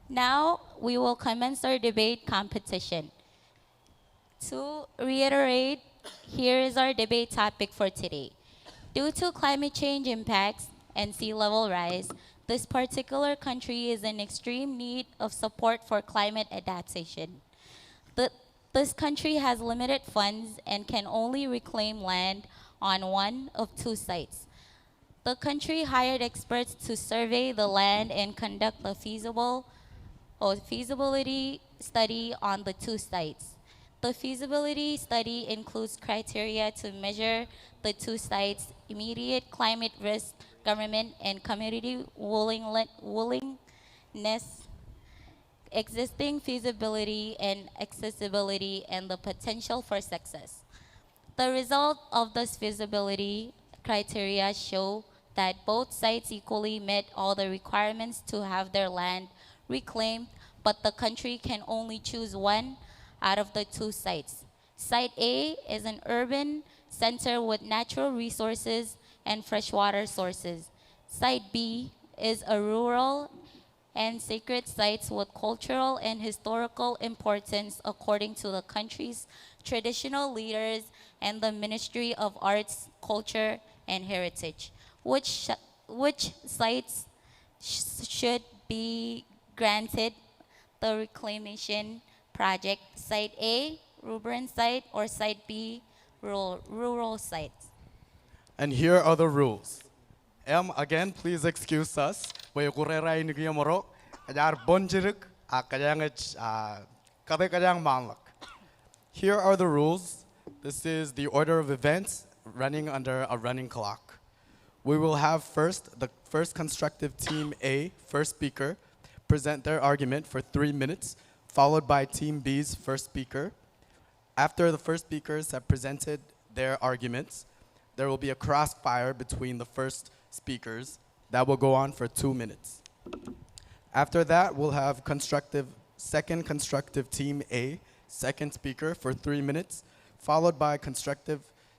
Speaker 6: Now we will commence our debate competition. To reiterate, here is our debate topic for today. Due to climate change impacts and sea level rise, this particular country is in extreme need of support for climate adaptation. This country has limited funds and can only reclaim land on one of two sites. The country hired experts to survey the land and conduct a feasibility study on the two sites. The feasibility study includes criteria to measure the two sites' immediate climate risk, government and community willingness, existing feasibility and accessibility, and the potential for success. The result of this feasibility criteria show that both sites equally met all the requirements to have their land reclaimed, but the country can only choose one out of the two sites. Site A is an urban center with natural resources and freshwater sources. Site B is a rural and sacred sites with cultural and historical importance according to the country's traditional leaders and the Ministry of Arts, Culture, and Heritage, which which sites should be granted the reclamation project? Site A, urban site, or Site B, rural site?
Speaker 14: And here are the rules. Again, please excuse us. We kurera ini kaya morok. Kajar bonjiruk, kajang manlak. Here are the rules. This is the order of events running under a running clock. We will have first the first constructive team A, first speaker, present their argument for 3 minutes, followed by team B's first speaker. After the first speakers have presented their arguments, there will be a crossfire between the first speakers that will go on for 2 minutes. After that, we'll have second constructive team A, second speaker for 3 minutes, followed by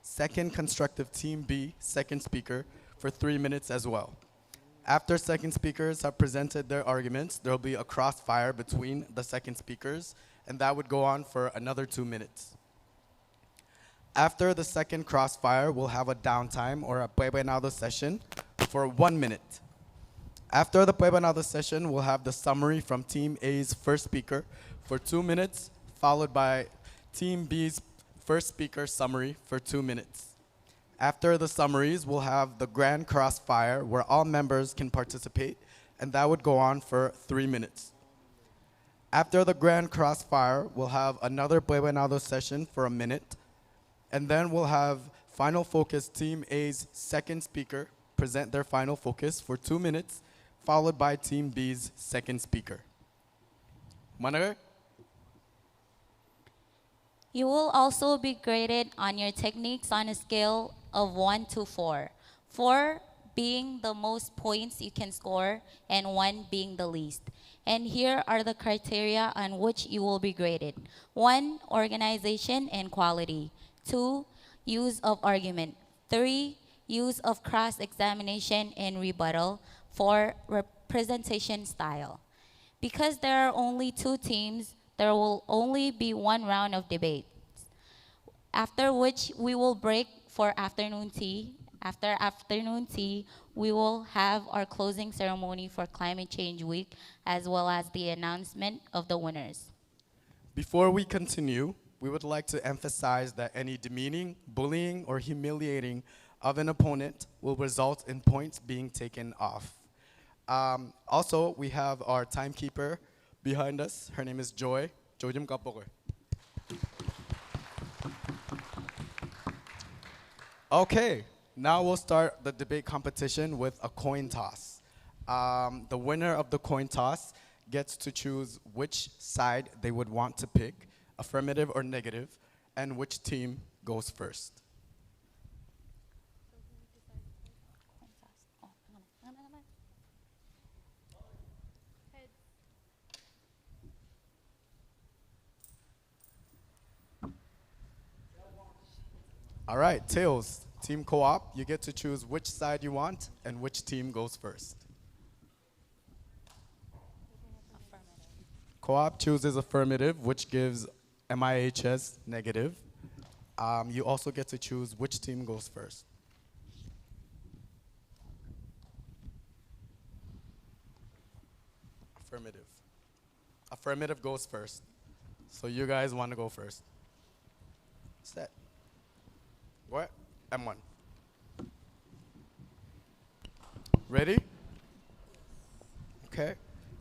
Speaker 14: second constructive team B, second speaker for 3 minutes as well. After second speakers have presented their arguments, there will be a crossfire between the second speakers, and that would go on for another 2 minutes. After the second crossfire, we'll have a downtime or a Pãpjalmae session for 1 minute. After the Pãpjalmae session, we'll have the summary from Team A's first speaker for 2 minutes, followed by Team B's first speaker summary for 2 minutes. After the summaries, we'll have the grand crossfire where all members can participate, and that would go on for 3 minutes. After the grand crossfire, we'll have another Pãpjalmae session for a minute, and then we'll have final focus Team A's second speaker present their final focus for 2 minutes, followed by Team B's second speaker. Manager?
Speaker 6: You will also be graded on your techniques on a scale of 1 to 4. 4 being the most points you can score and 1 being the least. And here are the criteria on which you will be graded. 1, organization and quality. 2, use of argument. 3, use of cross-examination and rebuttal. 4, representation style. Because there are only 2 teams, there will only be 1 round of debate, after which we will break for afternoon tea. After afternoon tea, we will have our closing ceremony for Climate Change Week, as well as the announcement of the winners.
Speaker 14: Before we continue, we would like to emphasize that any demeaning, bullying, or humiliating of an opponent will result in points being taken off. Also, we have our timekeeper behind us. Her name is Joy. Joy 좀 깜빡해. Okay, now we'll start the debate competition with a coin toss. The winner of the coin toss gets to choose which side they would want to pick, affirmative or negative, and which team goes first. All right, Tails, Team Co-op, you get to choose which side you want and which team goes first. Co-op chooses affirmative, which gives MIHS negative. You also get to choose which team goes first. Affirmative. Affirmative goes first. So you guys want to go first. Set. What? M1. Ready? Okay.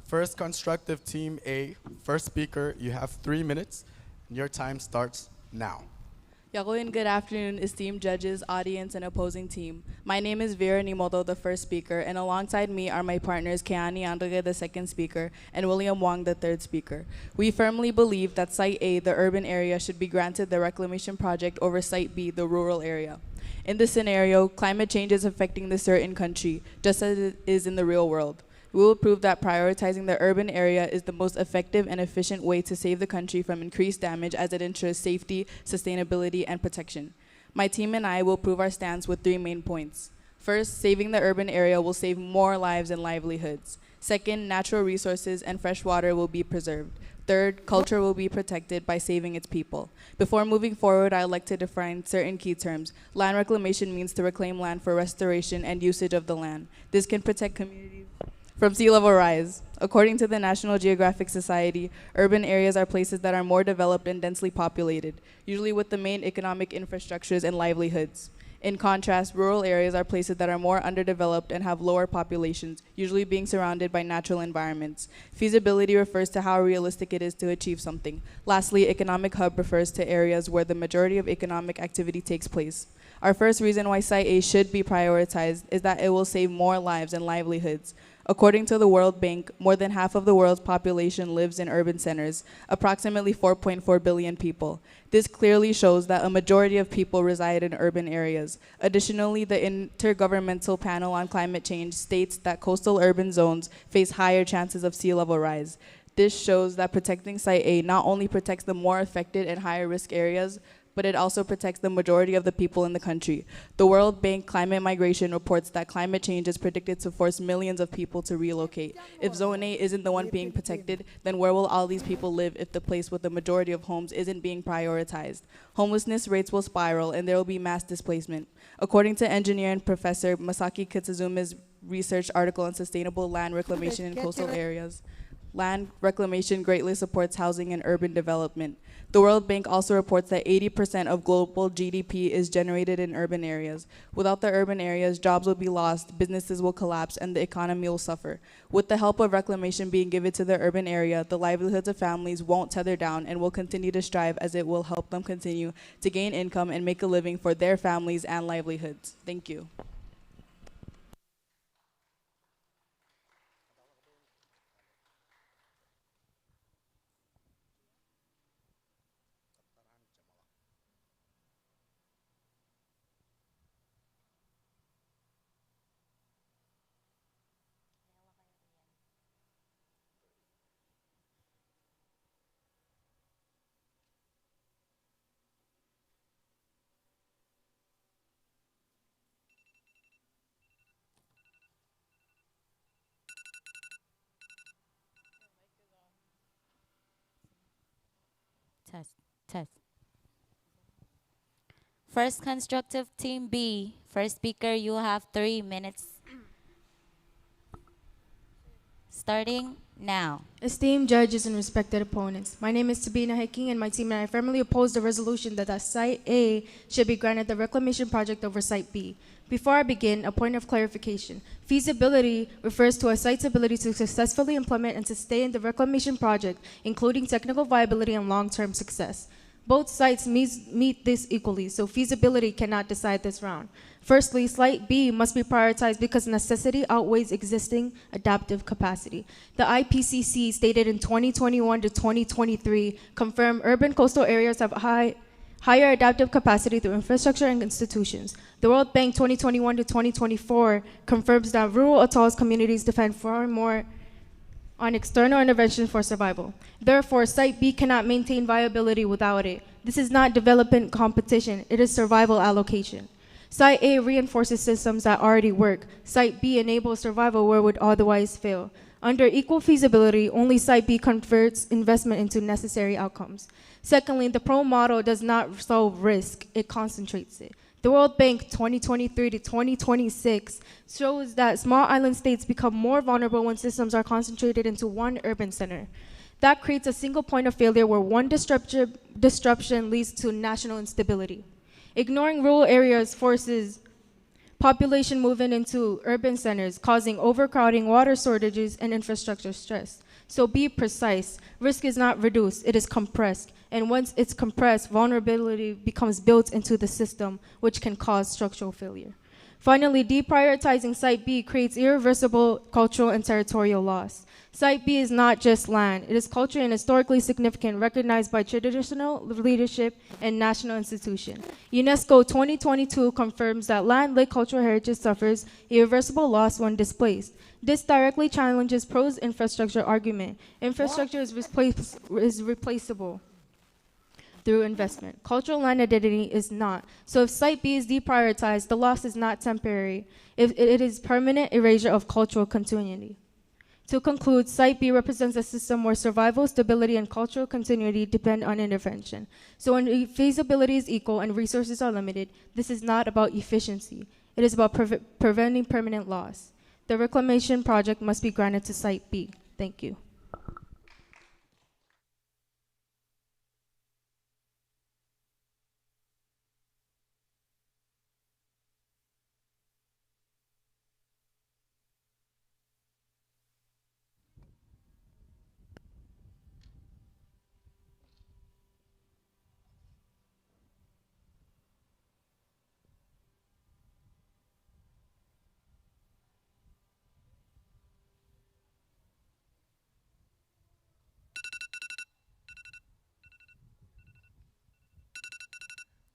Speaker 14: First constructive team A, first speaker, you have 3 minutes. Your time starts now.
Speaker 13: Yagoin, good afternoon, esteemed judges, audience, and opposing team. My name is Vera Nimoto, the first speaker, and alongside me are my partners Keani Andrege, the second speaker, and William Wong, the third speaker. We firmly believe that Site A, the urban area, should be granted the reclamation project over Site B, the rural area. In this scenario, climate change is affecting the certain country, just as it is in the real world. We will prove that prioritizing the urban area is the most effective and efficient way to save the country from increased damage as it ensures safety, sustainability, and protection. My team and I will prove our stance with 3 main points. First, saving the urban area will save more lives and livelihoods. Second, natural resources and fresh water will be preserved. Third, culture will be protected by saving its people. Before moving forward, I would like to define certain key terms. Land reclamation means to reclaim land for restoration and usage of the land. This can protect communities from sea level rise. According to the National Geographic Society, urban areas are places that are more developed and densely populated, usually with the main economic infrastructures and livelihoods. In contrast, rural areas are places that are more underdeveloped and have lower populations, usually being surrounded by natural environments. Feasibility refers to how realistic it is to achieve something. Lastly, economic hub refers to areas where the majority of economic activity takes place. Our first reason why Site A should be prioritized is that it will save more lives and livelihoods. According to the World Bank, more than half of the world's population lives in urban centers, approximately 4.4 billion people. This clearly shows that a majority of people reside in urban areas. Additionally, the Intergovernmental Panel on Climate Change states that coastal urban zones face higher chances of sea level rise. This shows that protecting Site A not only protects the more affected and higher risk areas, but it also protects the majority of the people in the country. The World Bank Climate Migration reports that climate change is predicted to force millions of people to relocate. If Zone A isn't the one being protected, then where will all these people live if the place with the majority of homes isn't being prioritized? Homelessness rates will spiral and there will be mass displacement. According to engineer and professor Masaki Kitsuzumi's research article on sustainable land reclamation in coastal areas, land reclamation greatly supports housing and urban development. The World Bank also reports that 80% of global GDP is generated in urban areas. Without the urban areas, jobs will be lost, businesses will collapse, and the economy will suffer. With the help of reclamation being given to the urban area, the livelihoods of families won't tether down and will continue to strive, as it will help them continue to gain income and make a living for their families and livelihoods. Thank you.
Speaker 6: Test, test. First constructive team B. First speaker, you have 3 minutes. Starting now.
Speaker 15: Esteemed judges and respected opponents, my name is Sabina Hiking and my team and I firmly oppose the resolution that Site A should be granted the reclamation project over Site B. Before I begin, a point of clarification. Feasibility refers to a site's ability to successfully implement and sustain the reclamation project, including technical viability and long-term success. Both sites meet this equally, so feasibility cannot decide this round. Firstly, Site B must be prioritized because necessity outweighs existing adaptive capacity. The IPCC stated in 2021 to 2023 confirmed urban coastal areas have higher adaptive capacity through infrastructure and institutions. The World Bank 2021 to 2024 confirms that rural atolls communities depend far more on external intervention for survival. Therefore, Site B cannot maintain viability without it. This is not development competition, it is survival allocation. Site A reinforces systems that already work. Site B enables survival where it would otherwise fail. Under equal feasibility, only Site B converts investment into necessary outcomes. Secondly, the PRO model does not solve risk, it concentrates it. The World Bank 2023 to 2026 shows that small island states become more vulnerable when systems are concentrated into one urban center. That creates a single point of failure where one disruption leads to national instability. Ignoring rural areas forces population movement into urban centers, causing overcrowding, water shortages, and infrastructure stress. So be precise. Risk is not reduced, it is compressed. And once it's compressed, vulnerability becomes built into the system, which can cause structural failure. Finally, deprioritizing Site B creates irreversible cultural and territorial loss. Site B is not just land, it is culturally and historically significant, recognized by traditional leadership and national institutions. UNESCO 2022 confirms that land-led cultural heritage suffers irreversible loss when displaced. This directly challenges PRO's infrastructure argument. Infrastructure is replaceable through investment. Cultural land identity is not. So if Site B is deprioritized, the loss is not temporary. It is permanent erasure of cultural continuity. To conclude, Site B represents a system where survival, stability, and cultural continuity depend on intervention. So when feasibility is equal and resources are limited, this is not about efficiency. It is about preventing permanent loss. The reclamation project must be granted to Site B. Thank you.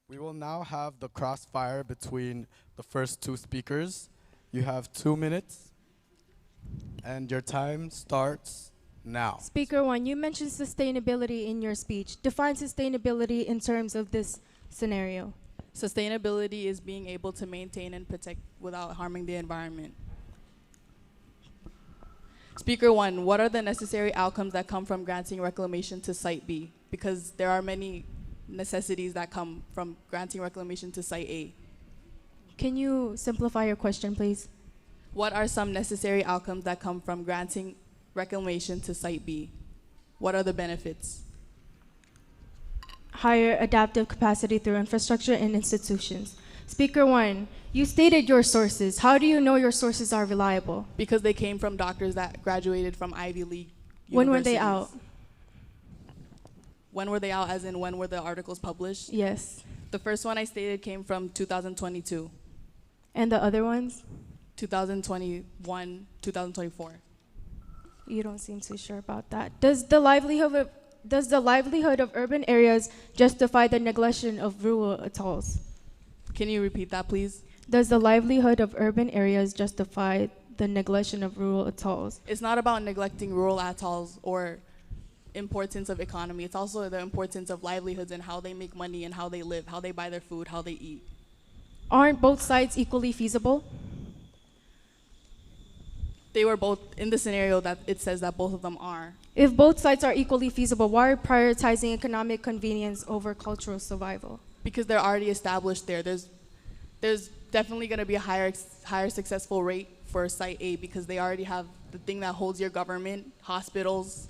Speaker 14: We will now have the crossfire between the first two speakers. You have 2 minutes, and your time starts now.
Speaker 15: Speaker 1, you mentioned sustainability in your speech. Define sustainability in terms of this scenario.
Speaker 13: Sustainability is being able to maintain and protect without harming the environment. Speaker 1, what are the necessary outcomes that come from granting reclamation to Site B? Because there are many necessities that come from granting reclamation to Site A.
Speaker 15: Can you simplify your question, please?
Speaker 13: What are some necessary outcomes that come from granting reclamation to Site B? What are the benefits?
Speaker 15: Higher adaptive capacity through infrastructure and institutions. Speaker 1, you stated your sources. How do you know your sources are reliable?
Speaker 13: Because they came from doctors that graduated from Ivy League universities.
Speaker 15: When were they out?
Speaker 13: When were they out, as in when were the articles published?
Speaker 15: Yes.
Speaker 13: The first one I stated came from 2022.
Speaker 15: And the other ones?
Speaker 13: 2021, 2024.
Speaker 15: You don't seem too sure about that. Does the livelihood of urban areas justify the neglection of rural atolls?
Speaker 13: Can you repeat that, please?
Speaker 15: Does the livelihood of urban areas justify the neglection of rural atolls?
Speaker 13: It's not about neglecting rural atolls or importance of economy. It's also the importance of livelihoods and how they make money and how they live, how they buy their food, how they eat.
Speaker 15: Aren't both sites equally feasible?
Speaker 13: They were both in the scenario that it says that both of them are.
Speaker 15: If both sites are equally feasible, why are prioritizing economic convenience over cultural survival?
Speaker 13: Because they're already established there. There's definitely going to be a higher successful rate for Site A because they already have the thing that holds your government, hospitals.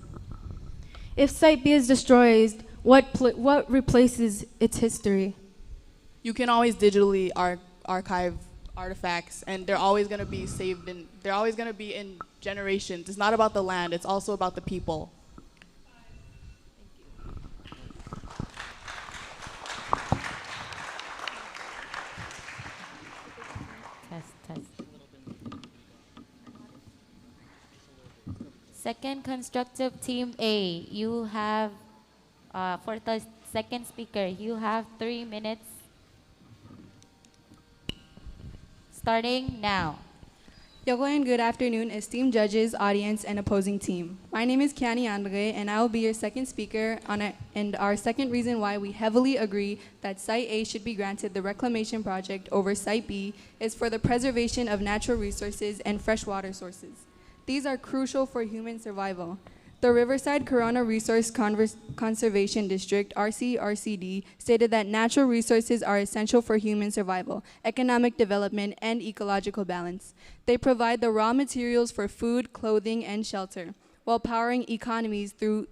Speaker 15: If Site B is destroyed, what replaces its history?
Speaker 13: You can always digitally archive artifacts, and they're always going to be saved, and they're always going to be in generations. It's not about the land, it's also about the people.
Speaker 6: Test. Second constructive team A, you have, for the second speaker, you have 3 minutes. Starting now.
Speaker 16: Yoko and good afternoon, esteemed judges, audience, and opposing team. My name is Kiani Andre, and I will be your second speaker and our second reason why we heavily agree that Site A should be granted the reclamation project over Site B is for the preservation of natural resources and freshwater sources. These are crucial for human survival. The Riverside Corona Resource Conservation District, RCRCD, stated that natural resources are essential for human survival, economic development, and ecological balance. They provide the raw materials for food, clothing, and shelter, while powering economies through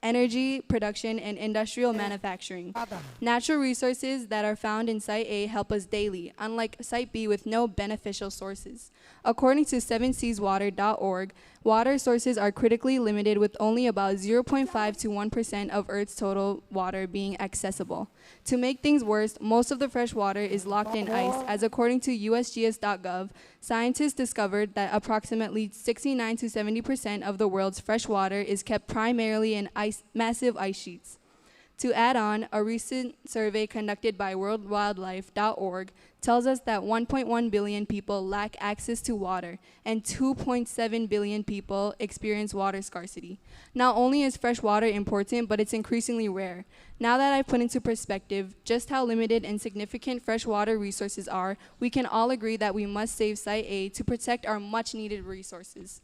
Speaker 16: energy production and industrial manufacturing. Natural resources that are found in Site A help us daily, unlike Site B with no beneficial sources. According to 7seaswater.org, water sources are critically limited with only about 0.5 to 1% of Earth's total water being accessible. To make things worse, most of the fresh water is locked in ice, as according to USGS.gov, scientists discovered that approximately 69 to 70% of the world's fresh water is kept primarily in massive ice sheets. To add on, a recent survey conducted by worldwildlife.org tells us that 1.1 billion people lack access to water and 2.7 billion people experience water scarcity. Not only is fresh water important, but it's increasingly rare. Now that I've put into perspective just how limited and significant freshwater resources are, we can all agree that we must save Site A to protect our much-needed resources.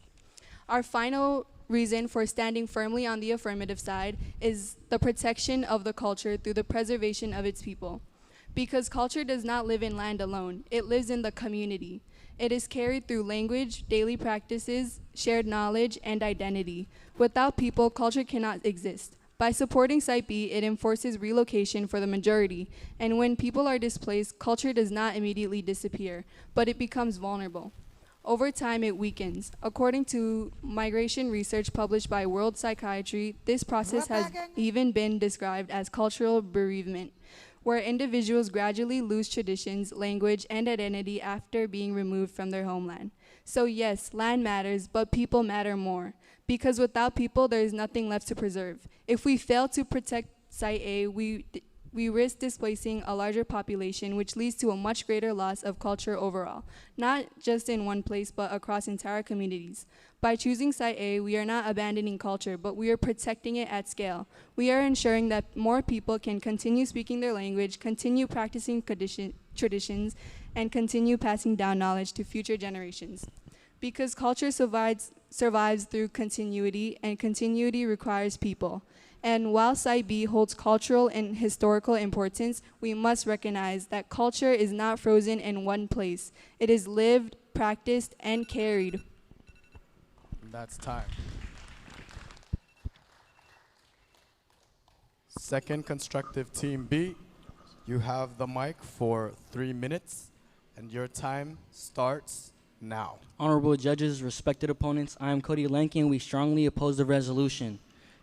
Speaker 16: Our final reason for standing firmly on the affirmative side is the protection of the culture through the preservation of its people. Because culture does not live in land alone, it lives in the community. It is carried through language, daily practices, shared knowledge, and identity. Without people, culture cannot exist. By supporting Site B, it enforces relocation for the majority, and when people are displaced, culture does not immediately disappear, but it becomes vulnerable. Over time, it weakens. According to migration research published by World Psychiatry, this process has even been described as cultural bereavement, where individuals gradually lose traditions, language, and identity after being removed from their homeland. So yes, land matters, but people matter more. Because without people, there is nothing left to preserve. If we fail to protect Site A, we risk displacing a larger population, which leads to a much greater loss of culture overall, not just in one place, but across entire communities. By choosing Site A, we are not abandoning culture, but we are protecting it at scale. We are ensuring that more people can continue speaking their language, continue practicing traditions, and continue passing down knowledge to future generations. Because culture survives through continuity, and continuity requires people. And while Site B holds cultural and historical importance, we must recognize that culture is not frozen in one place. It is lived, practiced, and carried.
Speaker 14: That's time. Second constructive team B, you have the mic for 3 minutes, and your time starts now.
Speaker 17: Honorable judges, respected opponents, I am Cody Lanky, and we strongly oppose the resolution.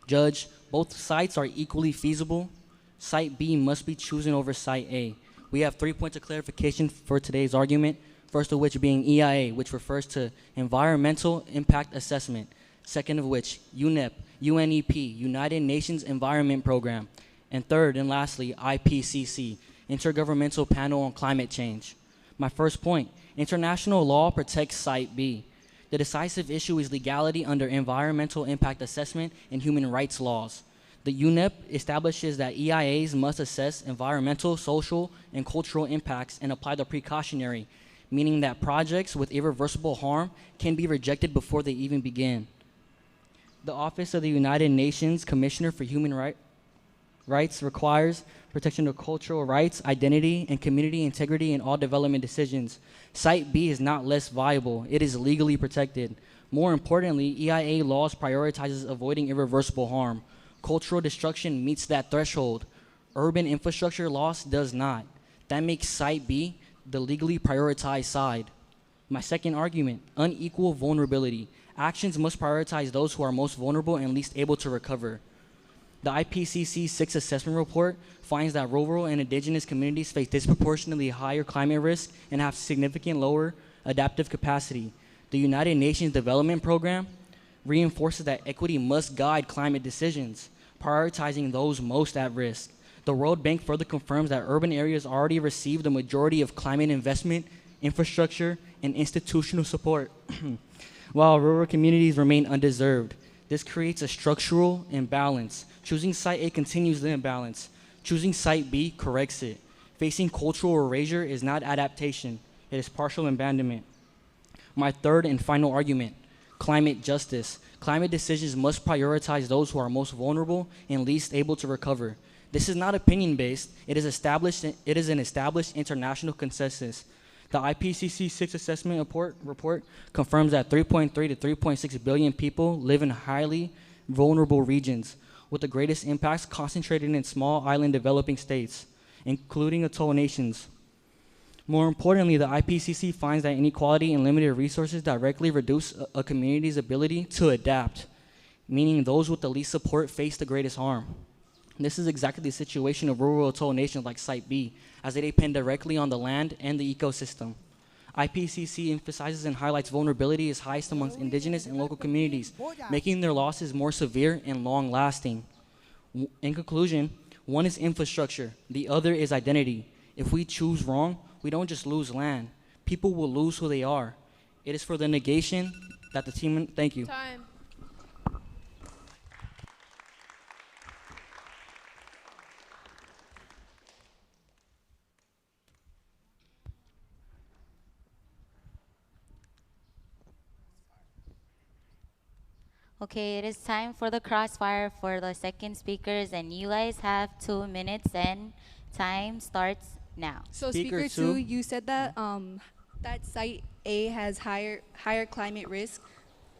Speaker 17: Judge, both sites are equally feasible. Site B must be chosen over Site A. We have 3 points of clarification for today's argument, first of which being EIA, which refers to Environmental Impact Assessment. Second of which, UNEP, UNEP, United Nations Environment Program. And third and lastly, IPCC, Intergovernmental Panel on Climate Change. My first point, international law protects Site B. The decisive issue is legality under environmental impact assessment and human rights laws. The UNEP establishes that EIAs must assess environmental, social, and cultural impacts and apply the precautionary, meaning that projects with irreversible harm can be rejected before they even begin. The Office of the United Nations Commissioner for Human Rights requires protection of cultural rights, identity, and community integrity in all development decisions. Site B is not less viable. It is legally protected. More importantly, EIA laws prioritizes avoiding irreversible harm. Cultural destruction meets that threshold. Urban infrastructure loss does not. That makes Site B the legally prioritized side. My second argument, unequal vulnerability. Actions must prioritize those who are most vulnerable and least able to recover. The IPCC 6th Assessment Report finds that rural and indigenous communities face disproportionately higher climate risk and have significant lower adaptive capacity. The United Nations Development Program reinforces that equity must guide climate decisions, prioritizing those most at risk. The World Bank further confirms that urban areas already receive the majority of climate investment, infrastructure, and institutional support, while rural communities remain undeserved. This creates a structural imbalance. Choosing Site A continues the imbalance. Choosing Site B corrects it. Facing cultural erasure is not adaptation. It is partial abandonment. My third and final argument, climate justice. Climate decisions must prioritize those who are most vulnerable and least able to recover. This is not opinion-based. It is an established international consensus. The IPCC 6th Assessment report confirms that 3.3 to 3.6 billion people live in highly vulnerable regions, with the greatest impacts concentrated in small island developing states, including atoll nations. More importantly, the IPCC finds that inequality and limited resources directly reduce a community's ability to adapt, meaning those with the least support face the greatest harm. This is exactly the situation of rural atoll nations like Site B, as they depend directly on the land and the ecosystem. IPCC emphasizes and highlights vulnerability is highest amongst indigenous and local communities, making their losses more severe and long-lasting. In conclusion, one is infrastructure, the other is identity. If we choose wrong, we don't just lose land. People will lose who they are. It is for the negation that the team, thank you.
Speaker 15: Time.
Speaker 6: Okay, it is time for the crossfire for the second speakers, and you guys have 2 minutes, and time starts now.
Speaker 16: So
Speaker 17: Speaker
Speaker 16: speaker two,
Speaker 17: two.
Speaker 16: you said that that site A has higher climate risk.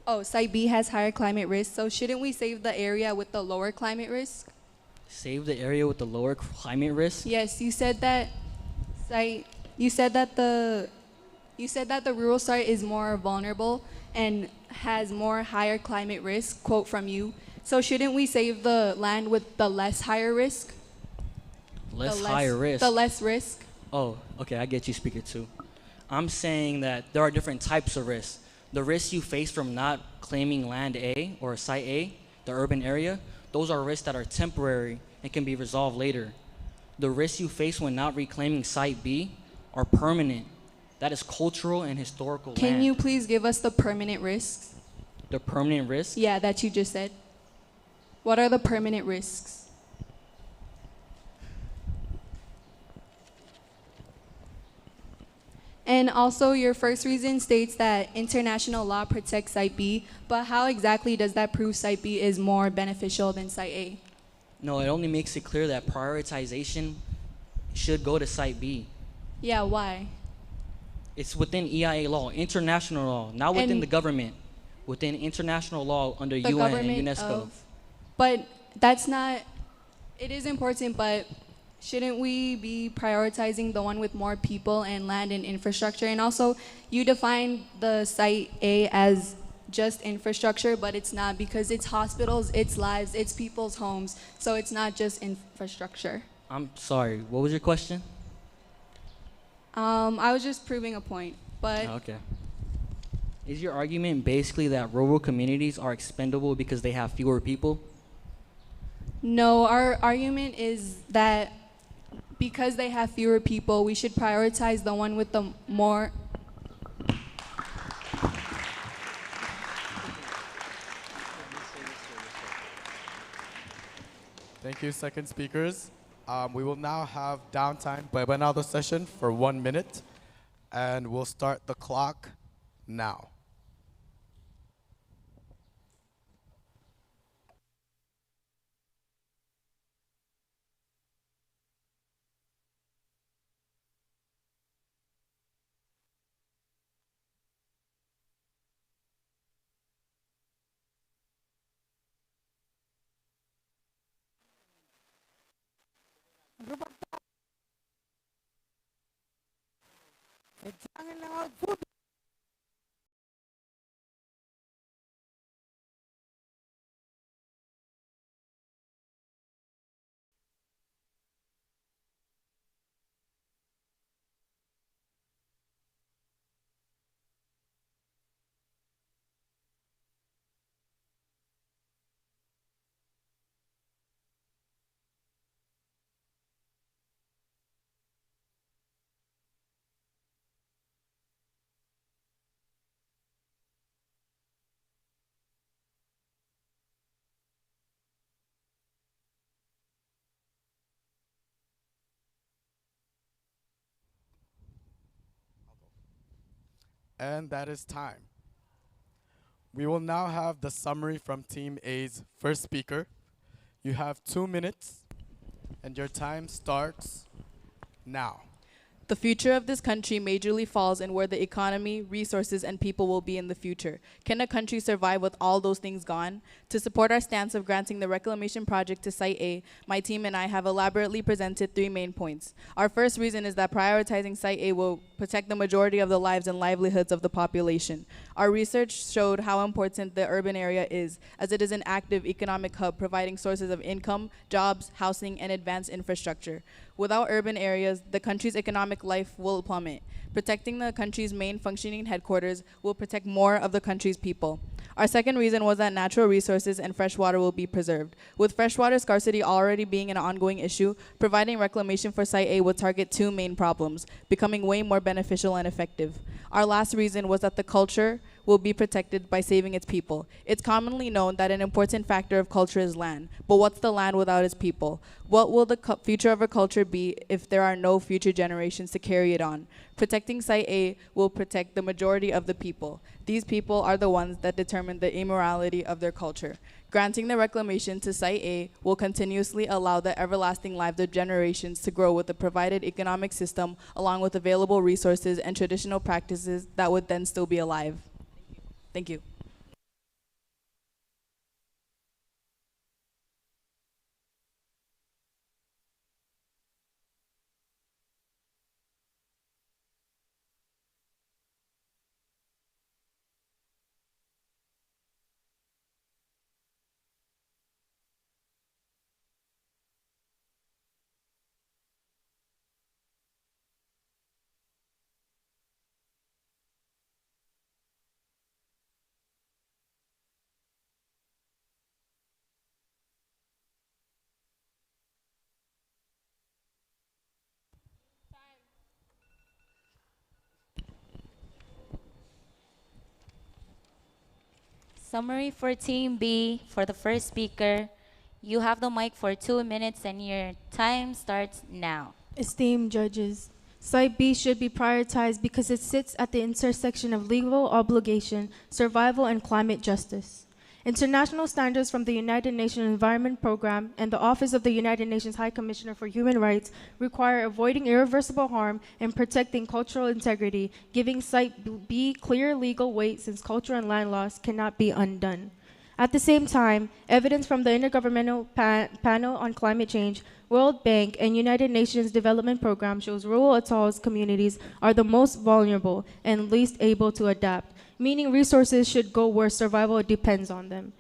Speaker 16: Oh, site B has higher climate risk. So shouldn't we save the area with the lower climate risk?
Speaker 17: Save the area with the lower climate risk?
Speaker 16: Yes, you said that site. You said that the rural site is more vulnerable and has more higher climate risk. Quote from you. So shouldn't we save the land with the less higher risk?
Speaker 17: Higher risk.
Speaker 16: The less risk.
Speaker 17: Oh, okay, I get you, speaker two. I'm saying that there are different types of risks. The risks you face from not claiming land A or site A, the urban area, those are risks that are temporary and can be resolved later. The risks you face when not reclaiming site B are permanent. That is cultural and historical
Speaker 16: Can
Speaker 17: land.
Speaker 16: you please give us the permanent risks?
Speaker 17: The permanent risks?
Speaker 16: Yeah, that you just said. What are the permanent risks? And also, your first reason states that international law protects Site B, but how exactly does that prove Site B is more beneficial than Site A?
Speaker 17: No, it only makes it clear that prioritization should go to site B.
Speaker 16: Yeah, why?
Speaker 17: It's within EIA law, international law, not within
Speaker 16: And
Speaker 17: the government, within international law under
Speaker 16: The
Speaker 17: UN and
Speaker 16: government
Speaker 17: UNESCO.
Speaker 16: of- But that's not, it is important, but shouldn't we be prioritizing the one with more people and land and infrastructure? And also, you define the Site A as just infrastructure, but it's not, because it's hospitals, it's lives, it's people's homes, so it's not just infrastructure.
Speaker 17: I'm sorry, what was your question?
Speaker 16: I was just proving a point, but
Speaker 17: Oh, okay. Is your argument basically that rural communities are expendable because they have fewer people?
Speaker 16: no, our argument is that because they have fewer people, we should prioritize the one with the more.
Speaker 14: Thank you, second speakers. We will now have downtime by another session for 1 minute, and we'll start the clock now. And that is time. We will now have the summary from Team A's first speaker. You have 2 minutes, and your time starts now.
Speaker 13: The future of this country majorly falls in where the economy, resources, and people will be in the future. Can a country survive with all those things gone? To support our stance of granting the reclamation project to Site A, my team and I have elaborately presented 3 main points. Our first reason is that prioritizing Site A will protect the majority of the lives and livelihoods of the population. Our research showed how important the urban area is, as it is an active economic hub providing sources of income, jobs, housing, and advanced infrastructure. Without urban areas, the country's economic life will plummet. Protecting the country's main functioning headquarters will protect more of the country's people. Our second reason was that natural resources and fresh water will be preserved. With freshwater scarcity already being an ongoing issue, providing reclamation for Site A would target 2 main problems, becoming way more beneficial and effective. Our last reason was that the culture will be protected by saving its people. It's commonly known that an important factor of culture is land, but what's the land without its people? What will the future of a culture be if there are no future generations to carry it on? Protecting Site A will protect the majority of the people. These people are the ones that determine the immorality of their culture. Granting the reclamation to Site A will continuously allow the everlasting lives of generations to grow with the provided economic system along with available resources and traditional practices that would then still be alive. Thank you.
Speaker 6: Summary for Team B for the first speaker. You have the mic for 2 minutes and your time starts now.
Speaker 15: Esteemed judges, Site B should be prioritized because it sits at the intersection of legal obligation, survival, and climate justice. International standards from the United Nations Environment Programme and the Office of the United Nations High Commissioner for Human Rights require avoiding irreversible harm and protecting cultural integrity, giving Site B clear legal weight since culture and land loss cannot be undone. At the same time, evidence from the Intergovernmental Panel on Climate Change, World Bank, and United Nations Development Program shows rural atolls communities are the most vulnerable and least able to adapt, meaning resources should go where survival depends on them.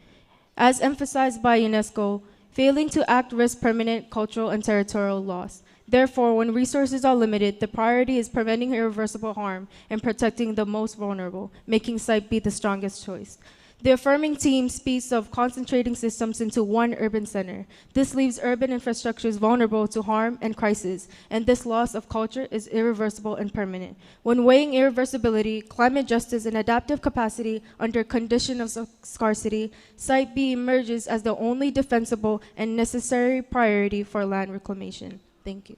Speaker 15: As emphasized by UNESCO, failing to act risks permanent cultural and territorial loss. Therefore, when resources are limited, the priority is preventing irreversible harm and protecting the most vulnerable, making Site B the strongest choice. The affirming team speaks of concentrating systems into one urban center. This leaves urban infrastructures vulnerable to harm and crisis, and this loss of culture is irreversible and permanent. When weighing irreversibility, climate justice, and adaptive capacity under condition of scarcity, Site B emerges as the only defensible and necessary priority for land reclamation. Thank you.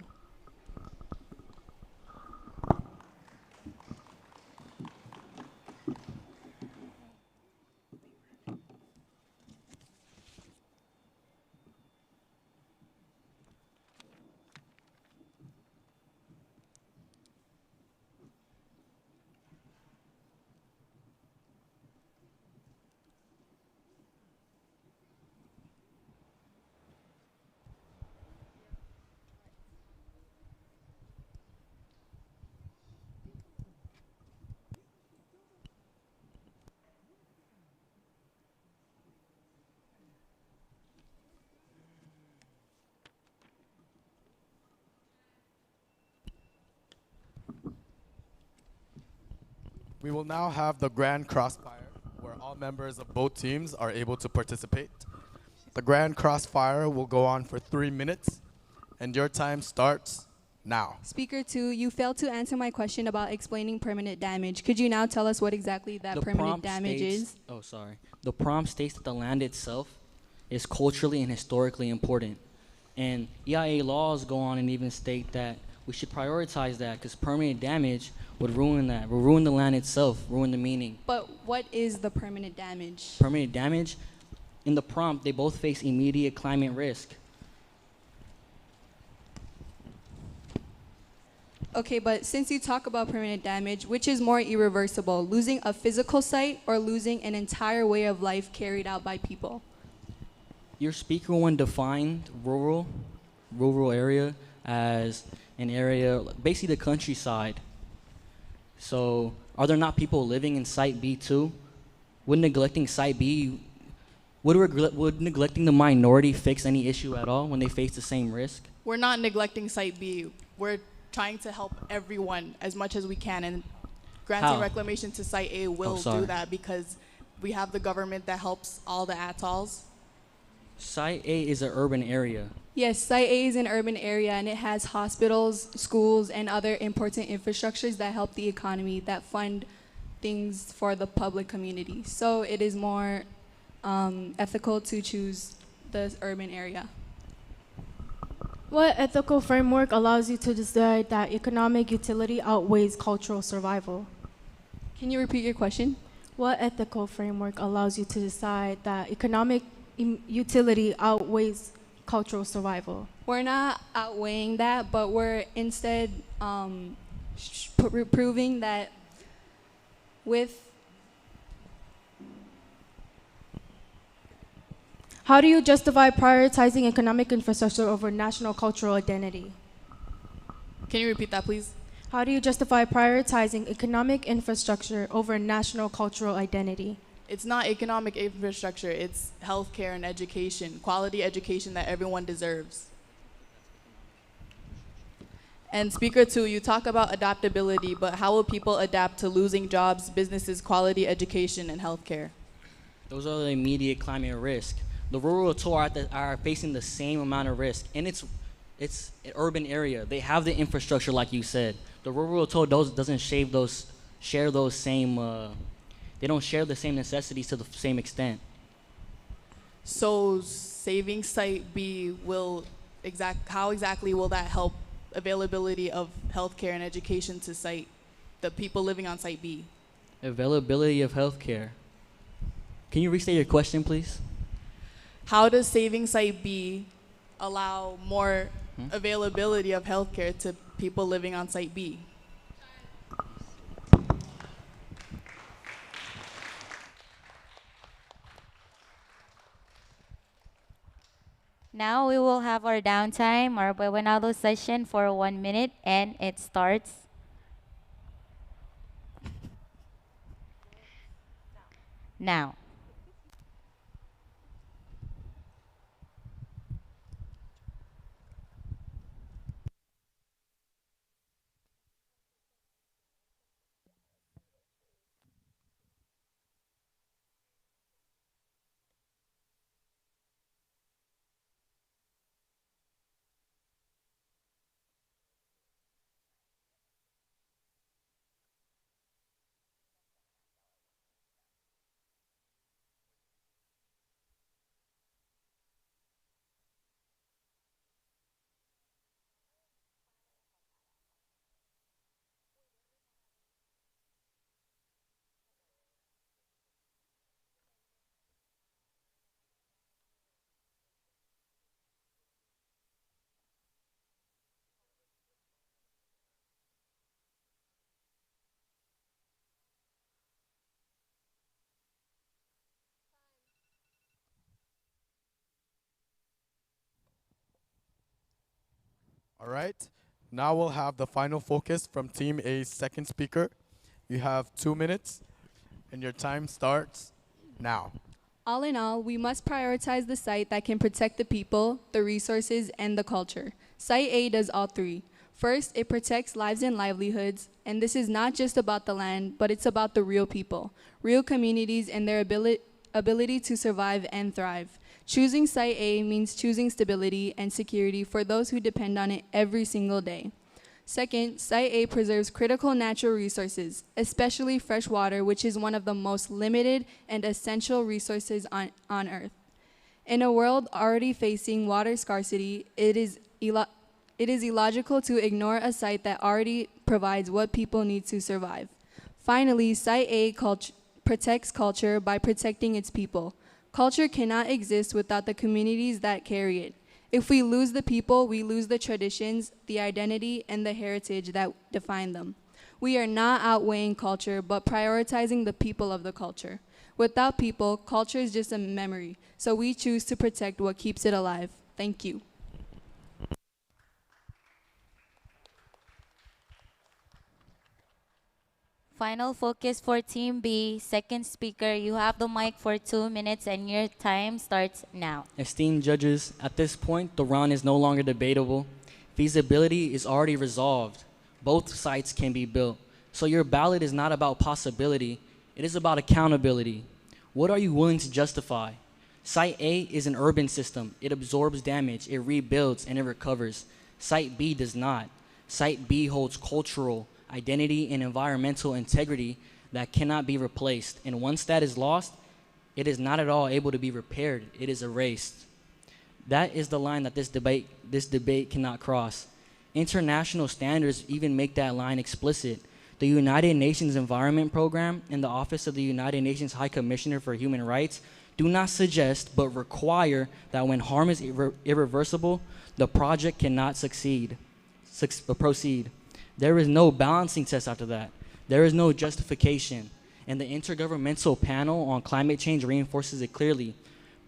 Speaker 14: We will now have the Grand Crossfire, where all members of both teams are able to participate. The Grand Crossfire will go on for 3 minutes, and your time starts now.
Speaker 16: Speaker 2, you failed to answer my question about explaining permanent damage. Could you now tell us what exactly that permanent damage is?
Speaker 17: Oh, sorry. The prompt states that the land itself is culturally and historically important. And EIA laws go on and even state that we should prioritize that because permanent damage would ruin that, would ruin the land itself, ruin the meaning.
Speaker 16: But what is the permanent damage?
Speaker 17: Permanent damage, in the prompt, they both face immediate climate risk.
Speaker 16: Okay, but since you talk about permanent damage, which is more irreversible, losing a physical site or losing an entire way of life carried out by people?
Speaker 17: Your speaker one defined rural area as an area, basically the countryside. So are there not people living in Site B too? Would neglecting Site B, would neglecting the minority fix any issue at all when they face the same risk?
Speaker 13: We're not neglecting Site B. We're trying to help everyone as much as we can, and granting reclamation to Site A will do that because we have the government that helps all the atolls.
Speaker 17: Site A is an urban area.
Speaker 16: Yes, Site A is an urban area and it has hospitals, schools, and other important infrastructures that help the economy, that fund things for the public community. So it is more ethical to choose the urban area.
Speaker 15: What ethical framework allows you to decide that economic utility outweighs cultural survival?
Speaker 16: Can you repeat your question?
Speaker 15: What ethical framework allows you to decide that economic utility outweighs cultural survival?
Speaker 16: We're not outweighing that, but we're instead proving that with.
Speaker 15: How do you justify prioritizing economic infrastructure over national cultural identity?
Speaker 16: Can you repeat that, please?
Speaker 15: How do you justify prioritizing economic infrastructure over national cultural identity?
Speaker 13: It's not economic infrastructure, it's healthcare and education, quality education that everyone deserves. And Speaker 2, you talk about adaptability, but how will people adapt to losing jobs, businesses, quality education, and healthcare?
Speaker 17: Those are the immediate climate risk. The rural tour are facing the same amount of risk, and it's an urban area. They have the infrastructure, like you said. The rural tour doesn't share those same. They don't share the same necessities to the same extent.
Speaker 13: So saving Site B how exactly will that help availability of healthcare and education to the people living on Site B?
Speaker 17: Availability of healthcare. Can you restate your question, please?
Speaker 13: How does saving Site B allow more availability of healthcare to people living on Site B?
Speaker 6: Now we will have our downtime, our Buenado session for 1 minute, and it starts now.
Speaker 14: All right. Now we'll have the final focus from Team A's second speaker. You have 2 minutes, and your time starts now.
Speaker 16: All in all, we must prioritize the site that can protect the people, the resources, and the culture. Site A does all three. First, it protects lives and livelihoods, and this is not just about the land, but it's about the real people, real communities, and their ability to survive and thrive. Choosing Site A means choosing stability and security for those who depend on it every single day. Second, Site A preserves critical natural resources, especially fresh water, which is one of the most limited and essential resources on Earth. In a world already facing water scarcity, it is illogical to ignore a site that already provides what people need to survive. Finally, Site A protects culture by protecting its people. Culture cannot exist without the communities that carry it. If we lose the people, we lose the traditions, the identity, and the heritage that define them. We are not outweighing culture, but prioritizing the people of the culture. Without people, culture is just a memory, so we choose to protect what keeps it alive. Thank you.
Speaker 6: Final focus for Team B, second speaker. You have the mic for 2 minutes and your time starts now.
Speaker 17: Esteemed judges, at this point, the round is no longer debatable. Feasibility is already resolved. Both sites can be built. So your ballot is not about possibility, it is about accountability. What are you willing to justify? Site A is an urban system. It absorbs damage, it rebuilds, and it recovers. Site B does not. Site B holds cultural, identity, and environmental integrity that cannot be replaced. And once that is lost, it is not at all able to be repaired. It is erased. That is the line that this debate cannot cross. International standards even make that line explicit. The United Nations Environment Program and the Office of the United Nations High Commissioner for Human Rights do not suggest but require that when harm is irreversible, the project cannot proceed. There is no balancing test after that. There is no justification. And the Intergovernmental Panel on Climate Change reinforces it clearly.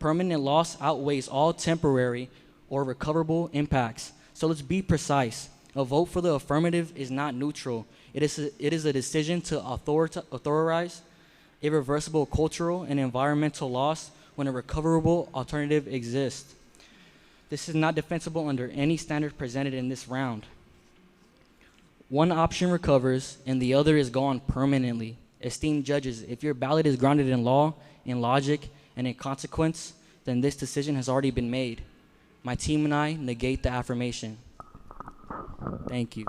Speaker 17: Permanent loss outweighs all temporary or recoverable impacts. So let's be precise. A vote for the affirmative is not neutral. It is a decision to authorize irreversible cultural and environmental loss when a recoverable alternative exists. This is not defensible under any standard presented in this round. One option recovers and the other is gone permanently. Esteemed judges, if your ballot is grounded in law, in logic, and in consequence, then this decision has already been made. My team and I negate the affirmation. Thank you.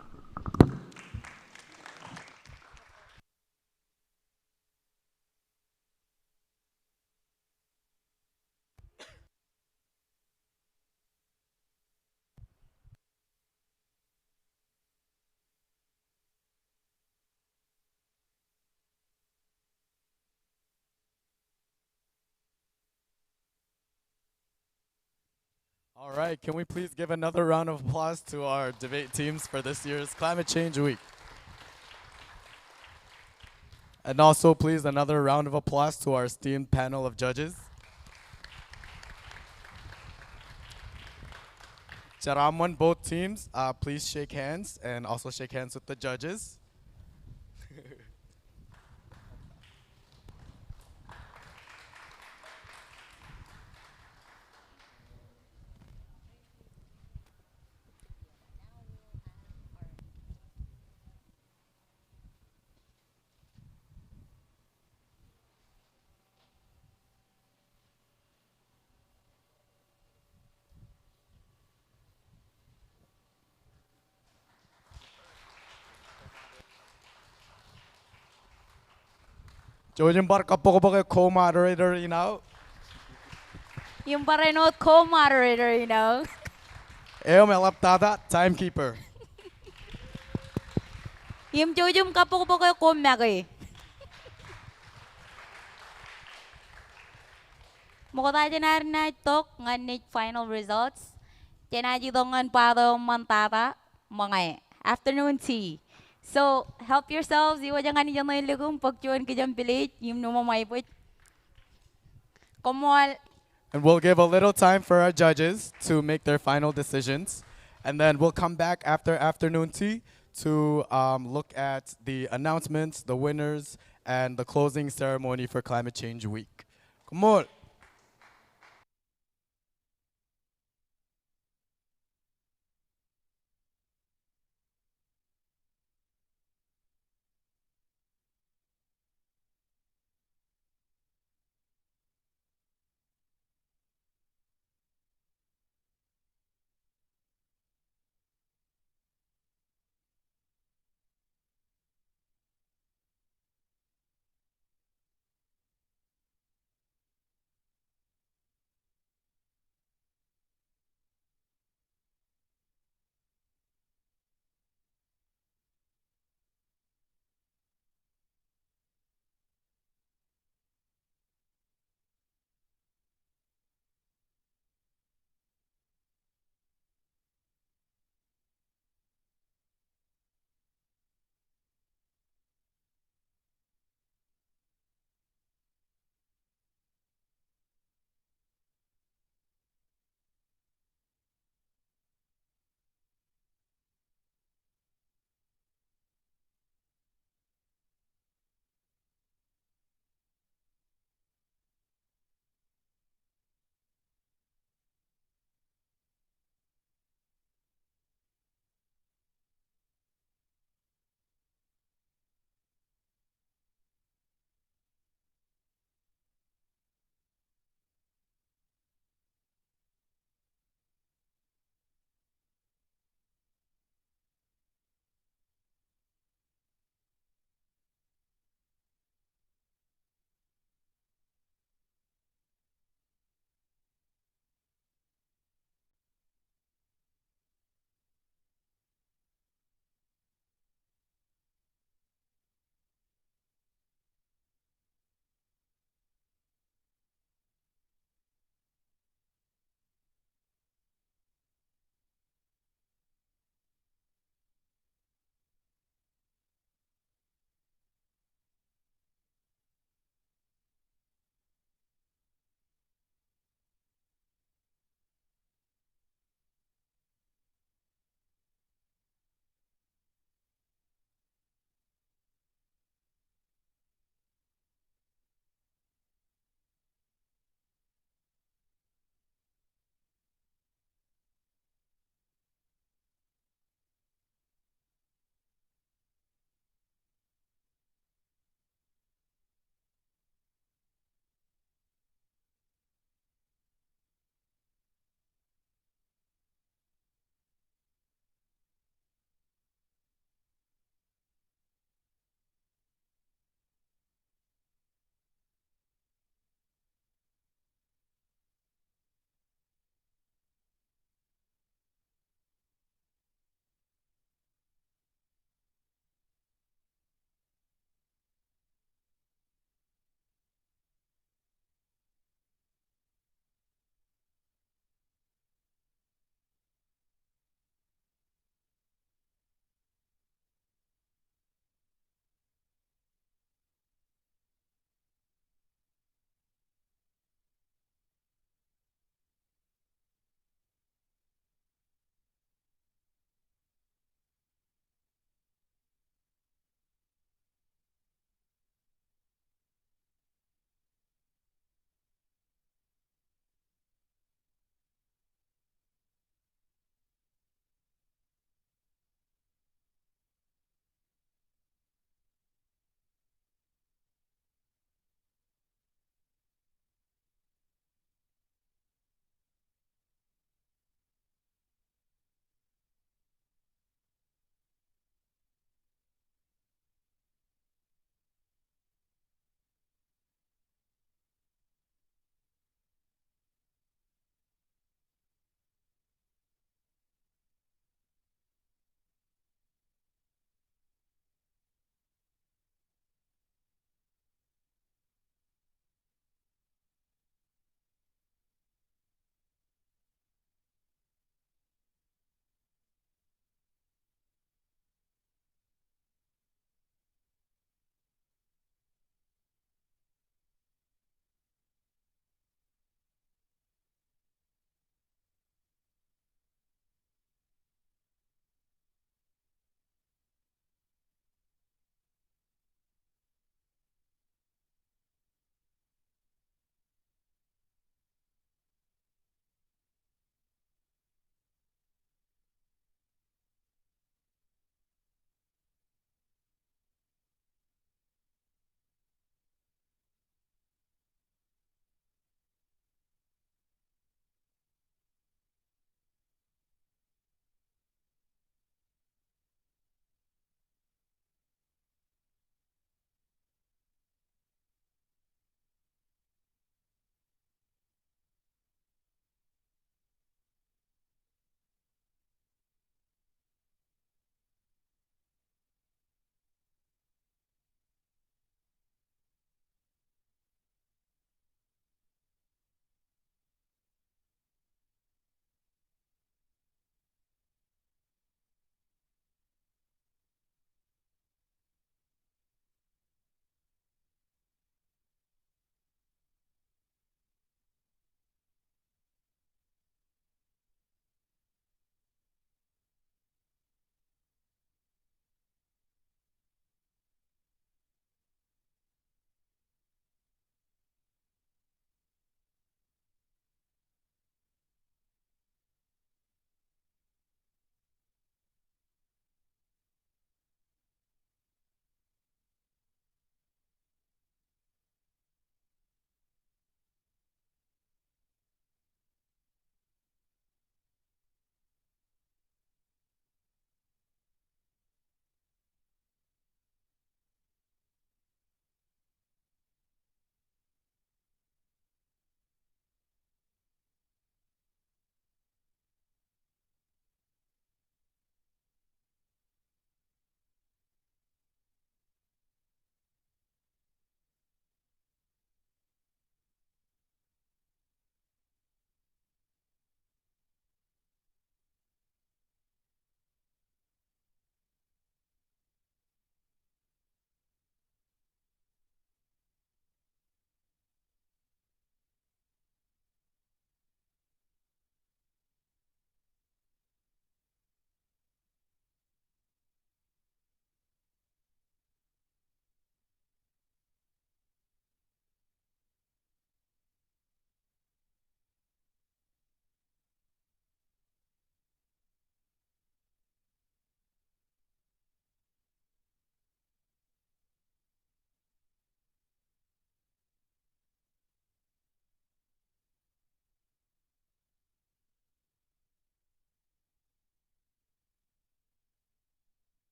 Speaker 14: All right, can we please give another round of applause to our debate teams for this year's Climate Change Week? And also, please, another round of applause to our esteemed panel of judges. Charamon, both teams, please shake hands and also shake hands with the judges. Jojen bar kapok co-moderator, you know.
Speaker 18: Yung parenot co-moderator, you know.
Speaker 14: Eo melaptada, timekeeper.
Speaker 18: Yung jujum kapok co-magi. Mukha tayo na tok nganit final results. Tinaji dongan pado mantata mga afternoon tea. So help yourselves. Iwa jangan niyo na ilugong pagtuan ke jam pilit yung numamay po. Komol.
Speaker 14: And we'll give a little time for our judges to make their final decisions. And then we'll come back after afternoon tea to look at the announcements, the winners, and the closing ceremony for Climate Change Week. Come on.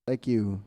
Speaker 19: Thank you.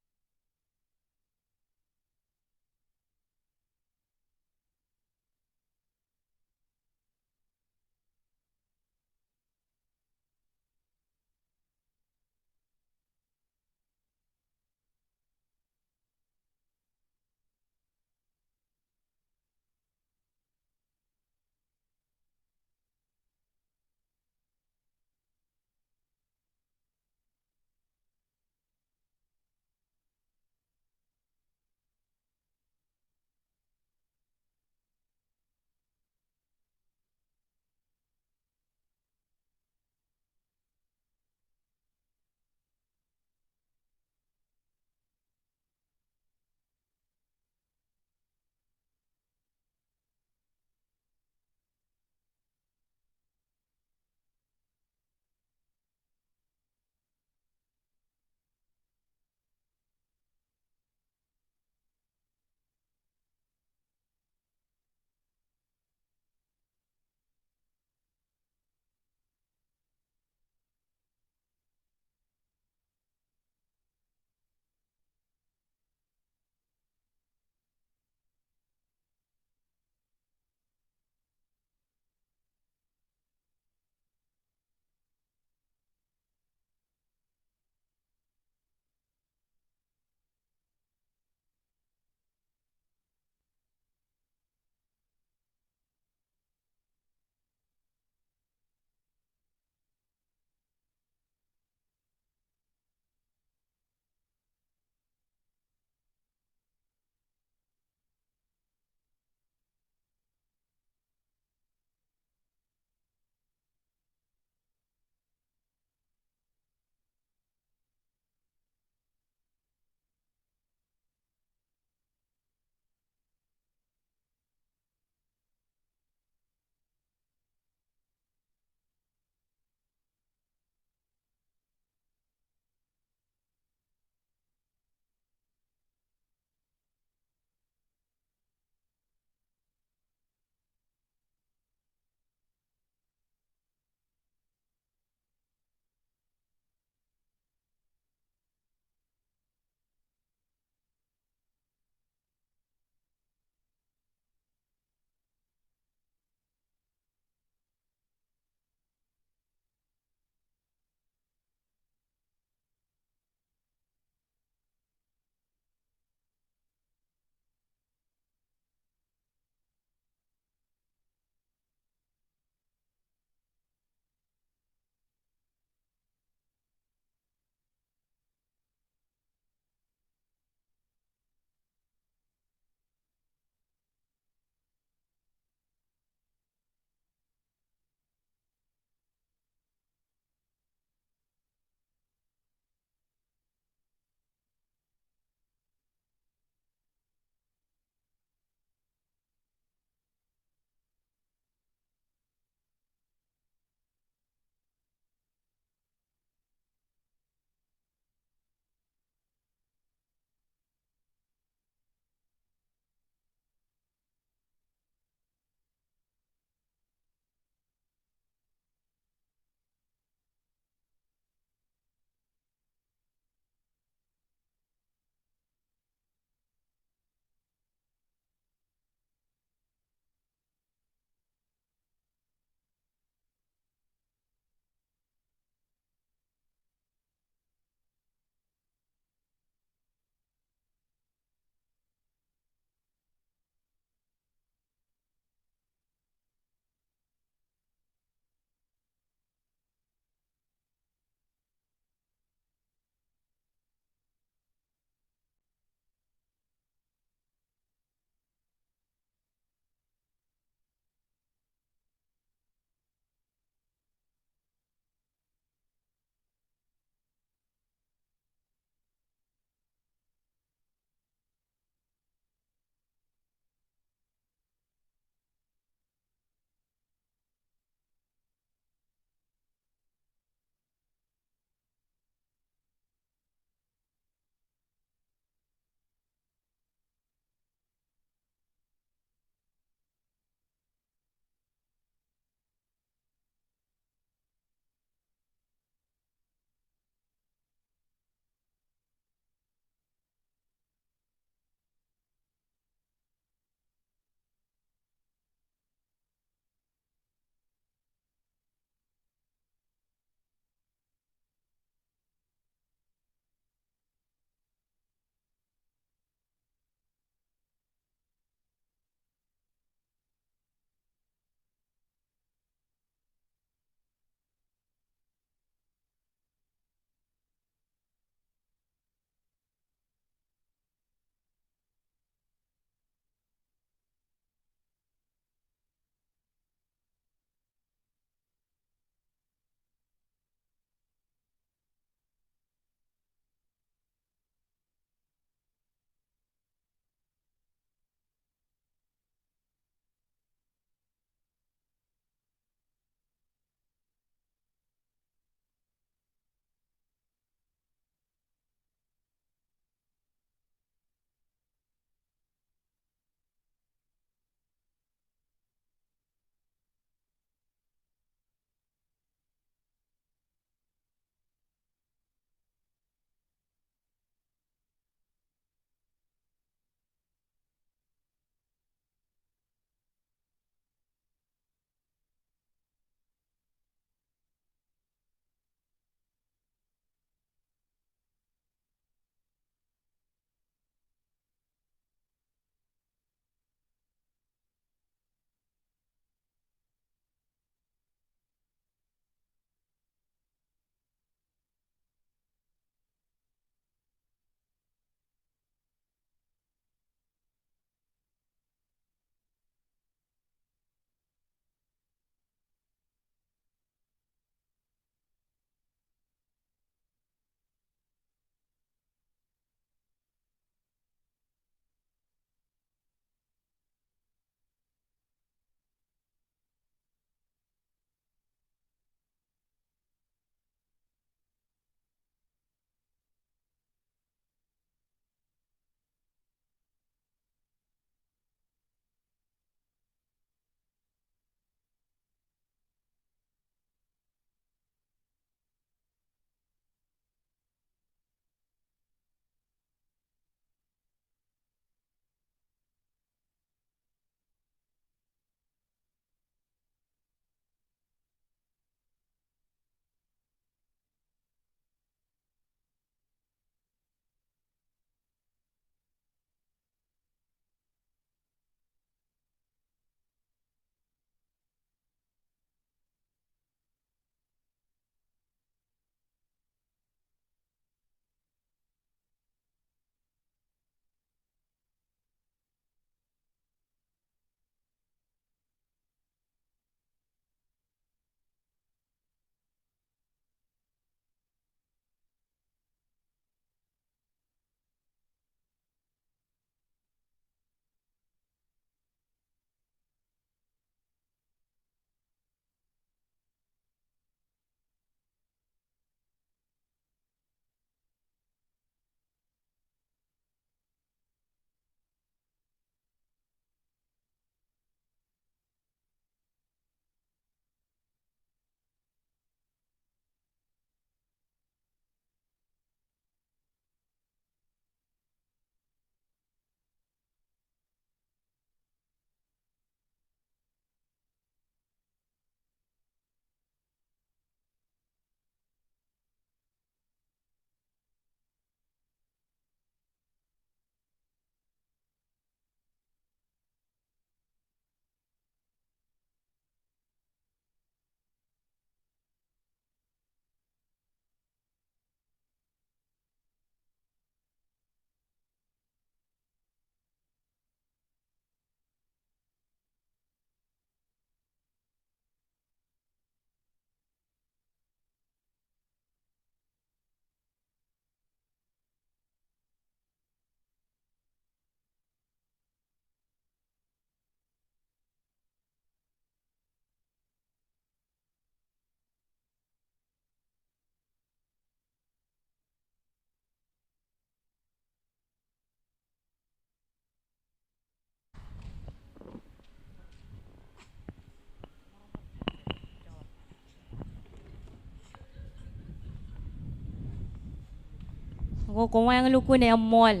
Speaker 18: Como yang lu kun em mol.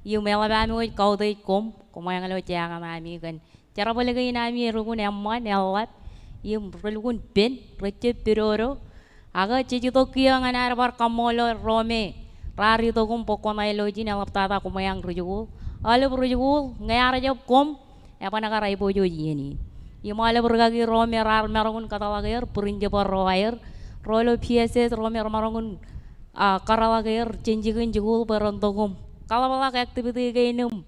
Speaker 18: Yung mela ba mi kau dei kom. Como yang lu jaga ma mi kan. Cara boleh kau inami rukun em mol elat. Yung rukun pin recep piroro. Aga cici to kia nganar bar kamolo rome. Rari to kum pokok na eloji na laptata como yang rujul. Ale rujul ngayar job kom. Apa nak rai bojo ini. Yung mala bergagi rome rar merongun kata lagair purinja bar roair. Rolo PSS rome marongun karalagair cenjikin jugul berantogum. Kalau balak activity kainum.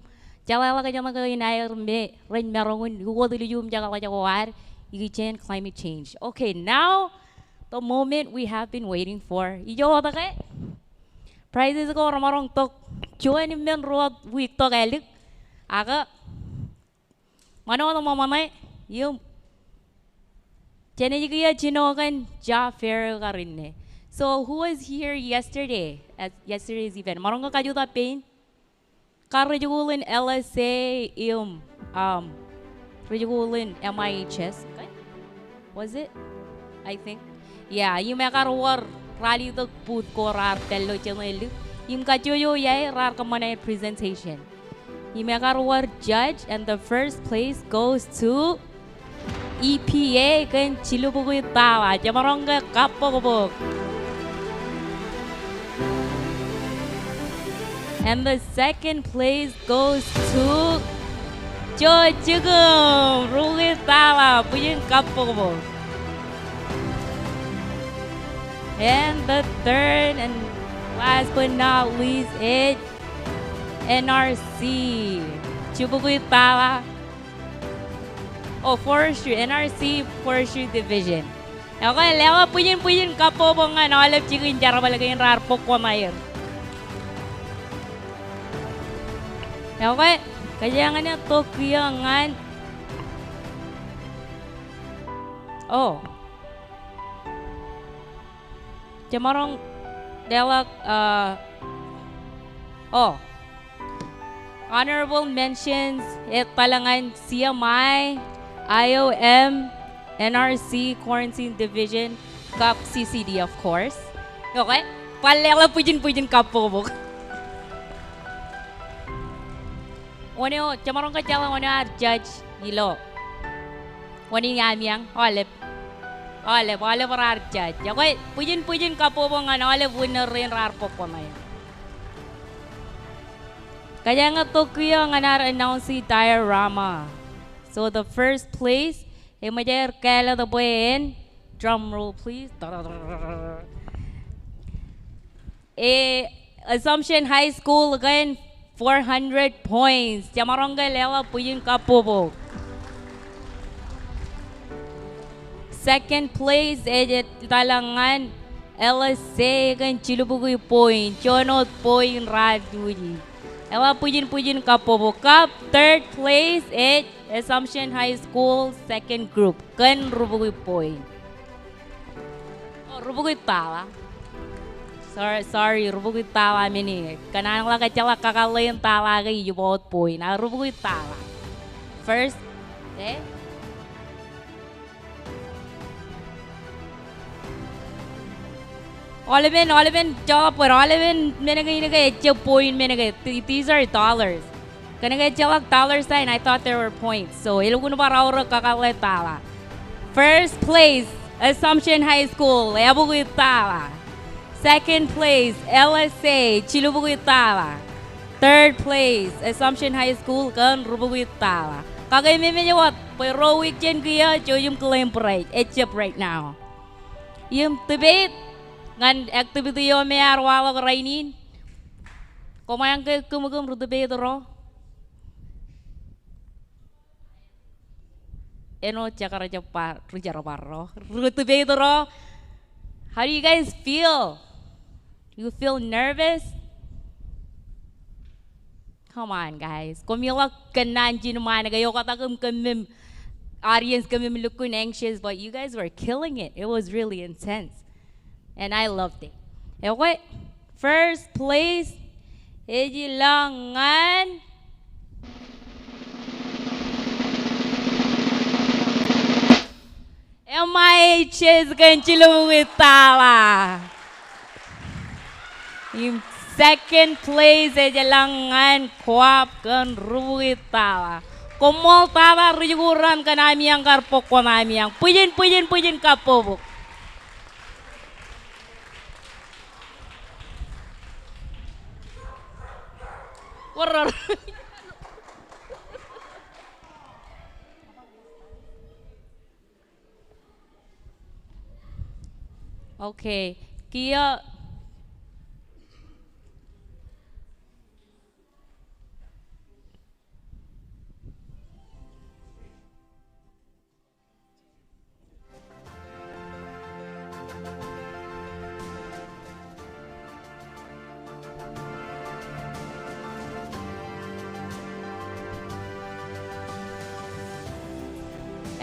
Speaker 18: Jala ka jama kain air me rain merongun yugo dilijum jagala jagawar. You change climate change. Okay, now the moment we have been waiting for. Ijo ada kay? Prizes ko marong tok. Join men road week tok elik. Aga mano no mamamay yung Jenny Chinogan job fair karinne. So who was here yesterday at yesterday's event? Marong ka kayo pain? Karajugulin LSA Rajugulin MIHS. Okay? Was it? I think. Yeah, yung may karwar rally to put ko rar tello channel. Yung kachoyo yay rar kamana presentation. Yung may karwar judge and the first place goes to EPA kan chilubugoy tawa. Jamarongga kapogobog. And the second place goes to Jo Jugum Rugi tawa puyin kapogobog. And the third and last but not least is NRC Chibugoy tawa. Oh, Forestry, NRC Forestry Division. Okay, lewa puyin kapo nga nalap chikin jara balagayin rar pokwa mayer. Okay, kaya nga niya to kuyangan. Oh. Jamarong delak oh. Honorable mentions it talangan CMI IOM, NRC, Quarantine Division, CUP, CCD, of course. Okay? Palela pujin kapobok. Ono, chamarong ka chala ono judge ilo. Oni ngamyang, olip rar judge. Okay? Pujin kapobok nga olip winner rin rar popomay. Kaya nga to kuya nga nar-announce si diorama. So the first place, Majer Kala the Buen, drum roll please. Assumption High School again, 400 points. Jamaronga Lela Puyin Kapobo. Second place, Talangan LSA again Chilubugoy point, Chonot point Raduli. Ela Puyin Kapobo Cup. Third place, Assumption High School, second group. Kan Rubugoy point. Oh, Rubugoy tawa. Sorry, Rubugoy tawa mini. Kanang lang kacala kakalayan tawa kay yubot point. Rubugoy tawa. First, Oliven, job for Oliven, minagay point minagay. These are dollars. Kanagay dollar sign, I thought there were points. So, iluguno ba raw kakaletawa. First place, Assumption High School, Ebuguitawa. Second place, LSA, Chilubuguitawa. Third place, Assumption High School, Gan Rubuguitawa. Kagay miminyo what? Pero weekend kaya, yung claim right. It's up right now. Yung debate, ngan activity yo may arwala ko rainin. Kumayang kumagum debate ro. Eno chakara chapar rujaraparo. Debate ro. How do you guys feel? You feel nervous? Come on, guys. Kumila kananji naman kayo katagum kamim audience kamim looking anxious, but you guys were killing it. It was really intense, and I loved it. Okay, first place, Ijilangan. MIHS Ganchilumitawa. Yung Second place jalangan kuap kan ruitala. Komol tara riguran kanami yang karpok kanami yang pujen kapobok. Waror. Okay, kia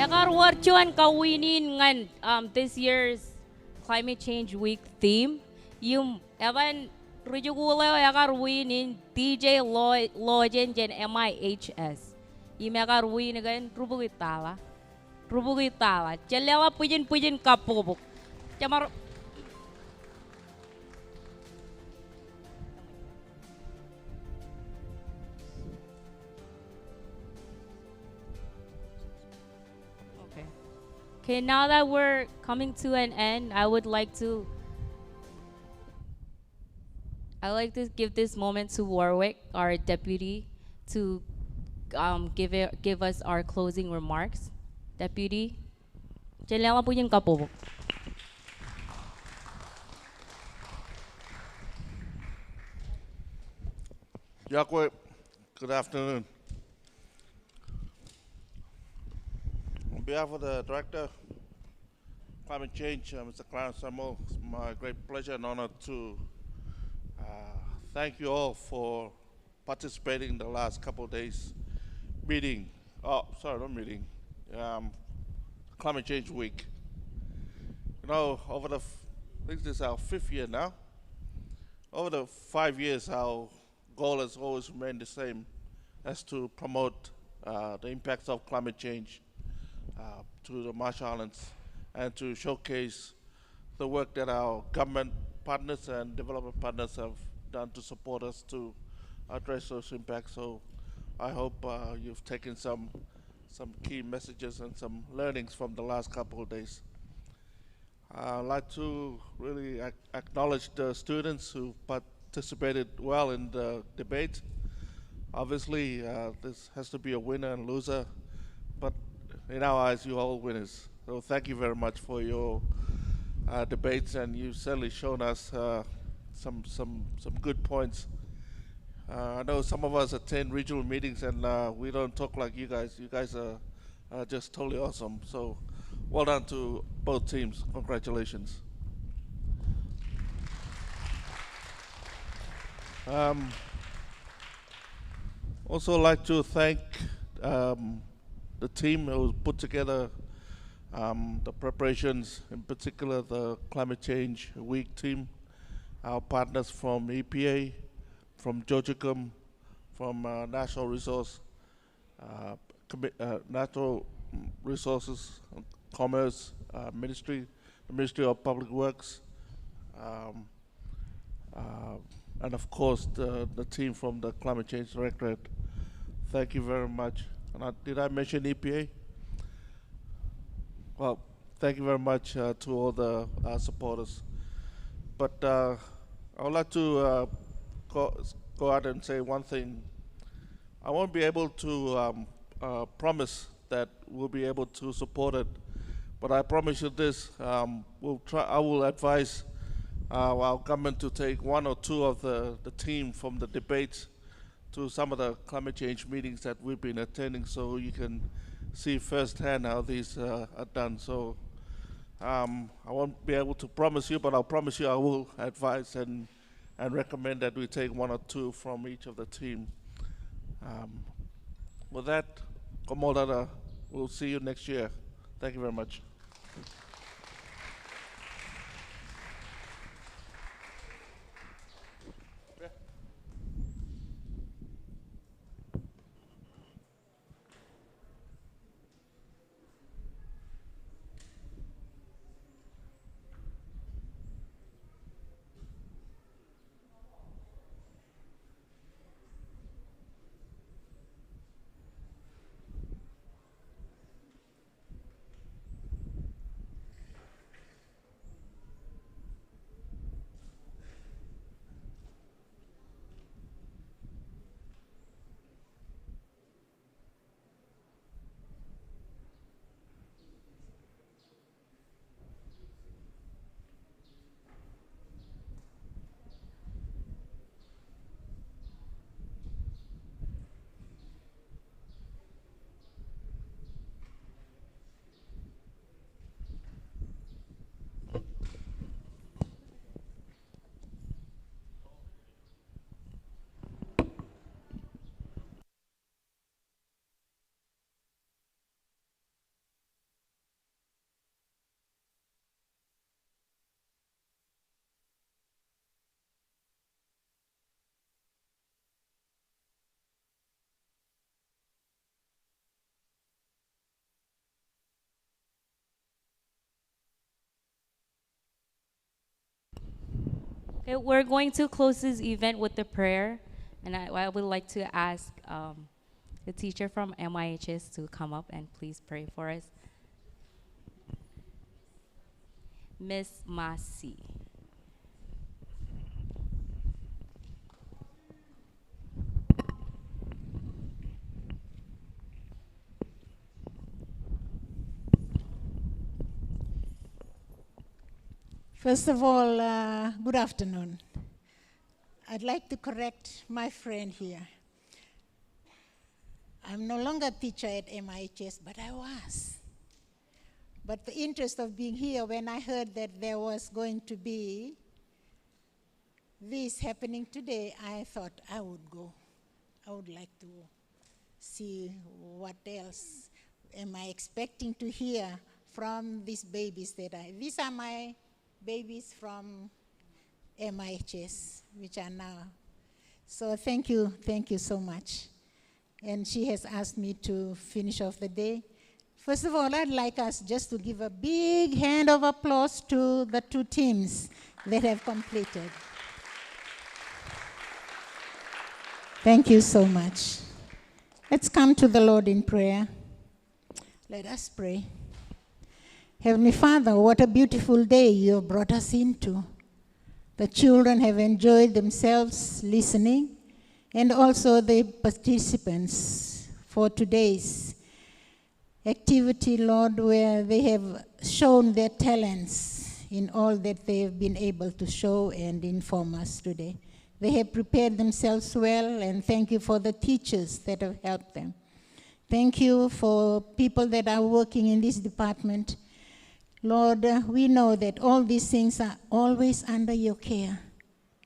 Speaker 18: Ekar warchuan kawinin ngan this year's climate change week theme. Yung evan rujugule ekar winin DJ Lojen jen MIHS. Yung ekar win gan rubugitala. Rubugitala. Jalela pujen kapubuk. Chamar Okay, now that we're coming to an end, I'd like to give this moment to Warwick, our deputy, to give us our closing remarks. Deputy, Janela po yung kapo.
Speaker 19: Yakwe, good afternoon. On behalf of the Director, Climate Change, Mr. Clarence Samuel, it's my great pleasure and honor to thank you all for participating in the last couple of days meeting. Oh, sorry, not meeting. Climate Change Week. You know, I think this is our 5th year now. Over the 5 years, our goal has always remained the same, as to promote the impacts of climate change to the Marshall Islands and to showcase the work that our government partners and development partners have done to support us to address those impacts. So I hope you've taken some key messages and some learnings from the last couple of days. I'd like to really acknowledge the students who participated well in the debate. Obviously, this has to be a winner and loser, but in our eyes, you're all winners. So thank you very much for your debates, and you've certainly shown us some good points. I know some of us attend regional meetings, and we don't talk like you guys. You guys are just totally awesome. So well done to both teams. Congratulations. Also like to thank the team who put together the preparations, in particular the Climate Change Week team, our partners from EPA, from Georgicum, from Natural Resources, Commerce Ministry, the Ministry of Public Works, and of course the team from the Climate Change Directorate. Thank you very much. And did I mention EPA? Well, thank you very much to all the supporters. But I would like to go out and say one thing. I won't be able to promise that we'll be able to support it, but I promise you this: I will advise our government to take one or two of the team from the debates to some of the climate change meetings that we've been attending, so you can see firsthand how these are done. So I won't be able to promise you, but I'll promise you I will advise and recommend that we take one or two from each of the team. With that, Komodara, we'll see you next year. Thank you very much.
Speaker 20: Okay, we're going to close this event with the prayer, and I would like to ask the teacher from MIHS to come up and please pray for us. Miss Masi.
Speaker 21: First of all, good afternoon. I'd like to correct my friend here. I'm no longer a teacher at MIHS, but I was. But the interest of being here, when I heard that there was going to be this happening today, I thought I would go. I would like to see what else am I expecting to hear from these babies these are my babies from MIHS, which are now. So thank you so much. And she has asked me to finish off the day. First of all, I'd like us just to give a big hand of applause to the 2 teams that have completed. Thank you so much. Let's come to the Lord in prayer. Let us pray. Heavenly Father, what a beautiful day you have brought us into. The children have enjoyed themselves listening, and also the participants for today's activity, Lord, where they have shown their talents in all that they have been able to show and inform us today. They have prepared themselves well, and thank you for the teachers that have helped them. Thank you for people that are working in this department. Lord, we know that all these things are always under your care.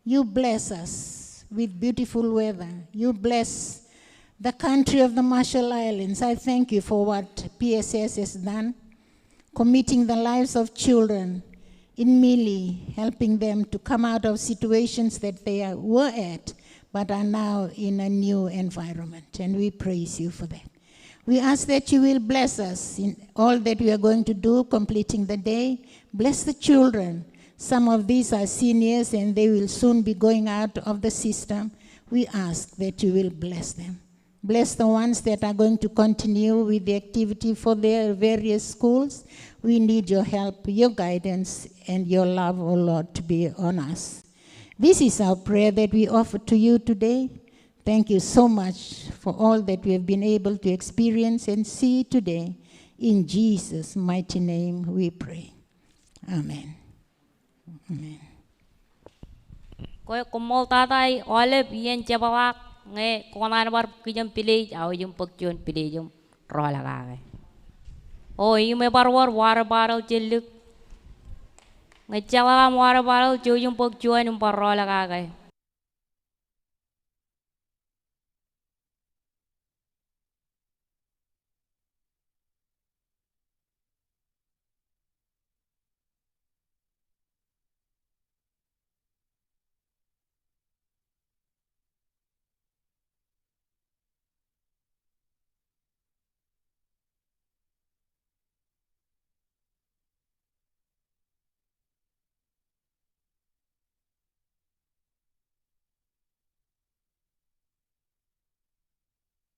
Speaker 21: You bless us with beautiful weather. You bless the country of the Marshall Islands. I thank you for what PSS has done, committing the lives of children in Mili, helping them to come out of situations that they were at, but are now in a new environment. And we praise you for that. We ask that you will bless us in all that we are going to do, completing the day. Bless the children. Some of these are seniors and they will soon be going out of the system. We ask that you will bless them. Bless the ones that are going to continue with the activity for their various schools. We need your help, your guidance, and your love, O Lord, to be on us. This is our prayer that we offer to you today. Thank you so much for all that we have been able to experience and see today. In Jesus' mighty name we pray. Amen. Amen.
Speaker 18: Koy kumol tatay olive yen jabawak nge konan war kijam pilih au jum pagjon pilih jum rola kage. Oh yume barwar war baral jeluk nge jalam war baral jujum pagjon rola kage.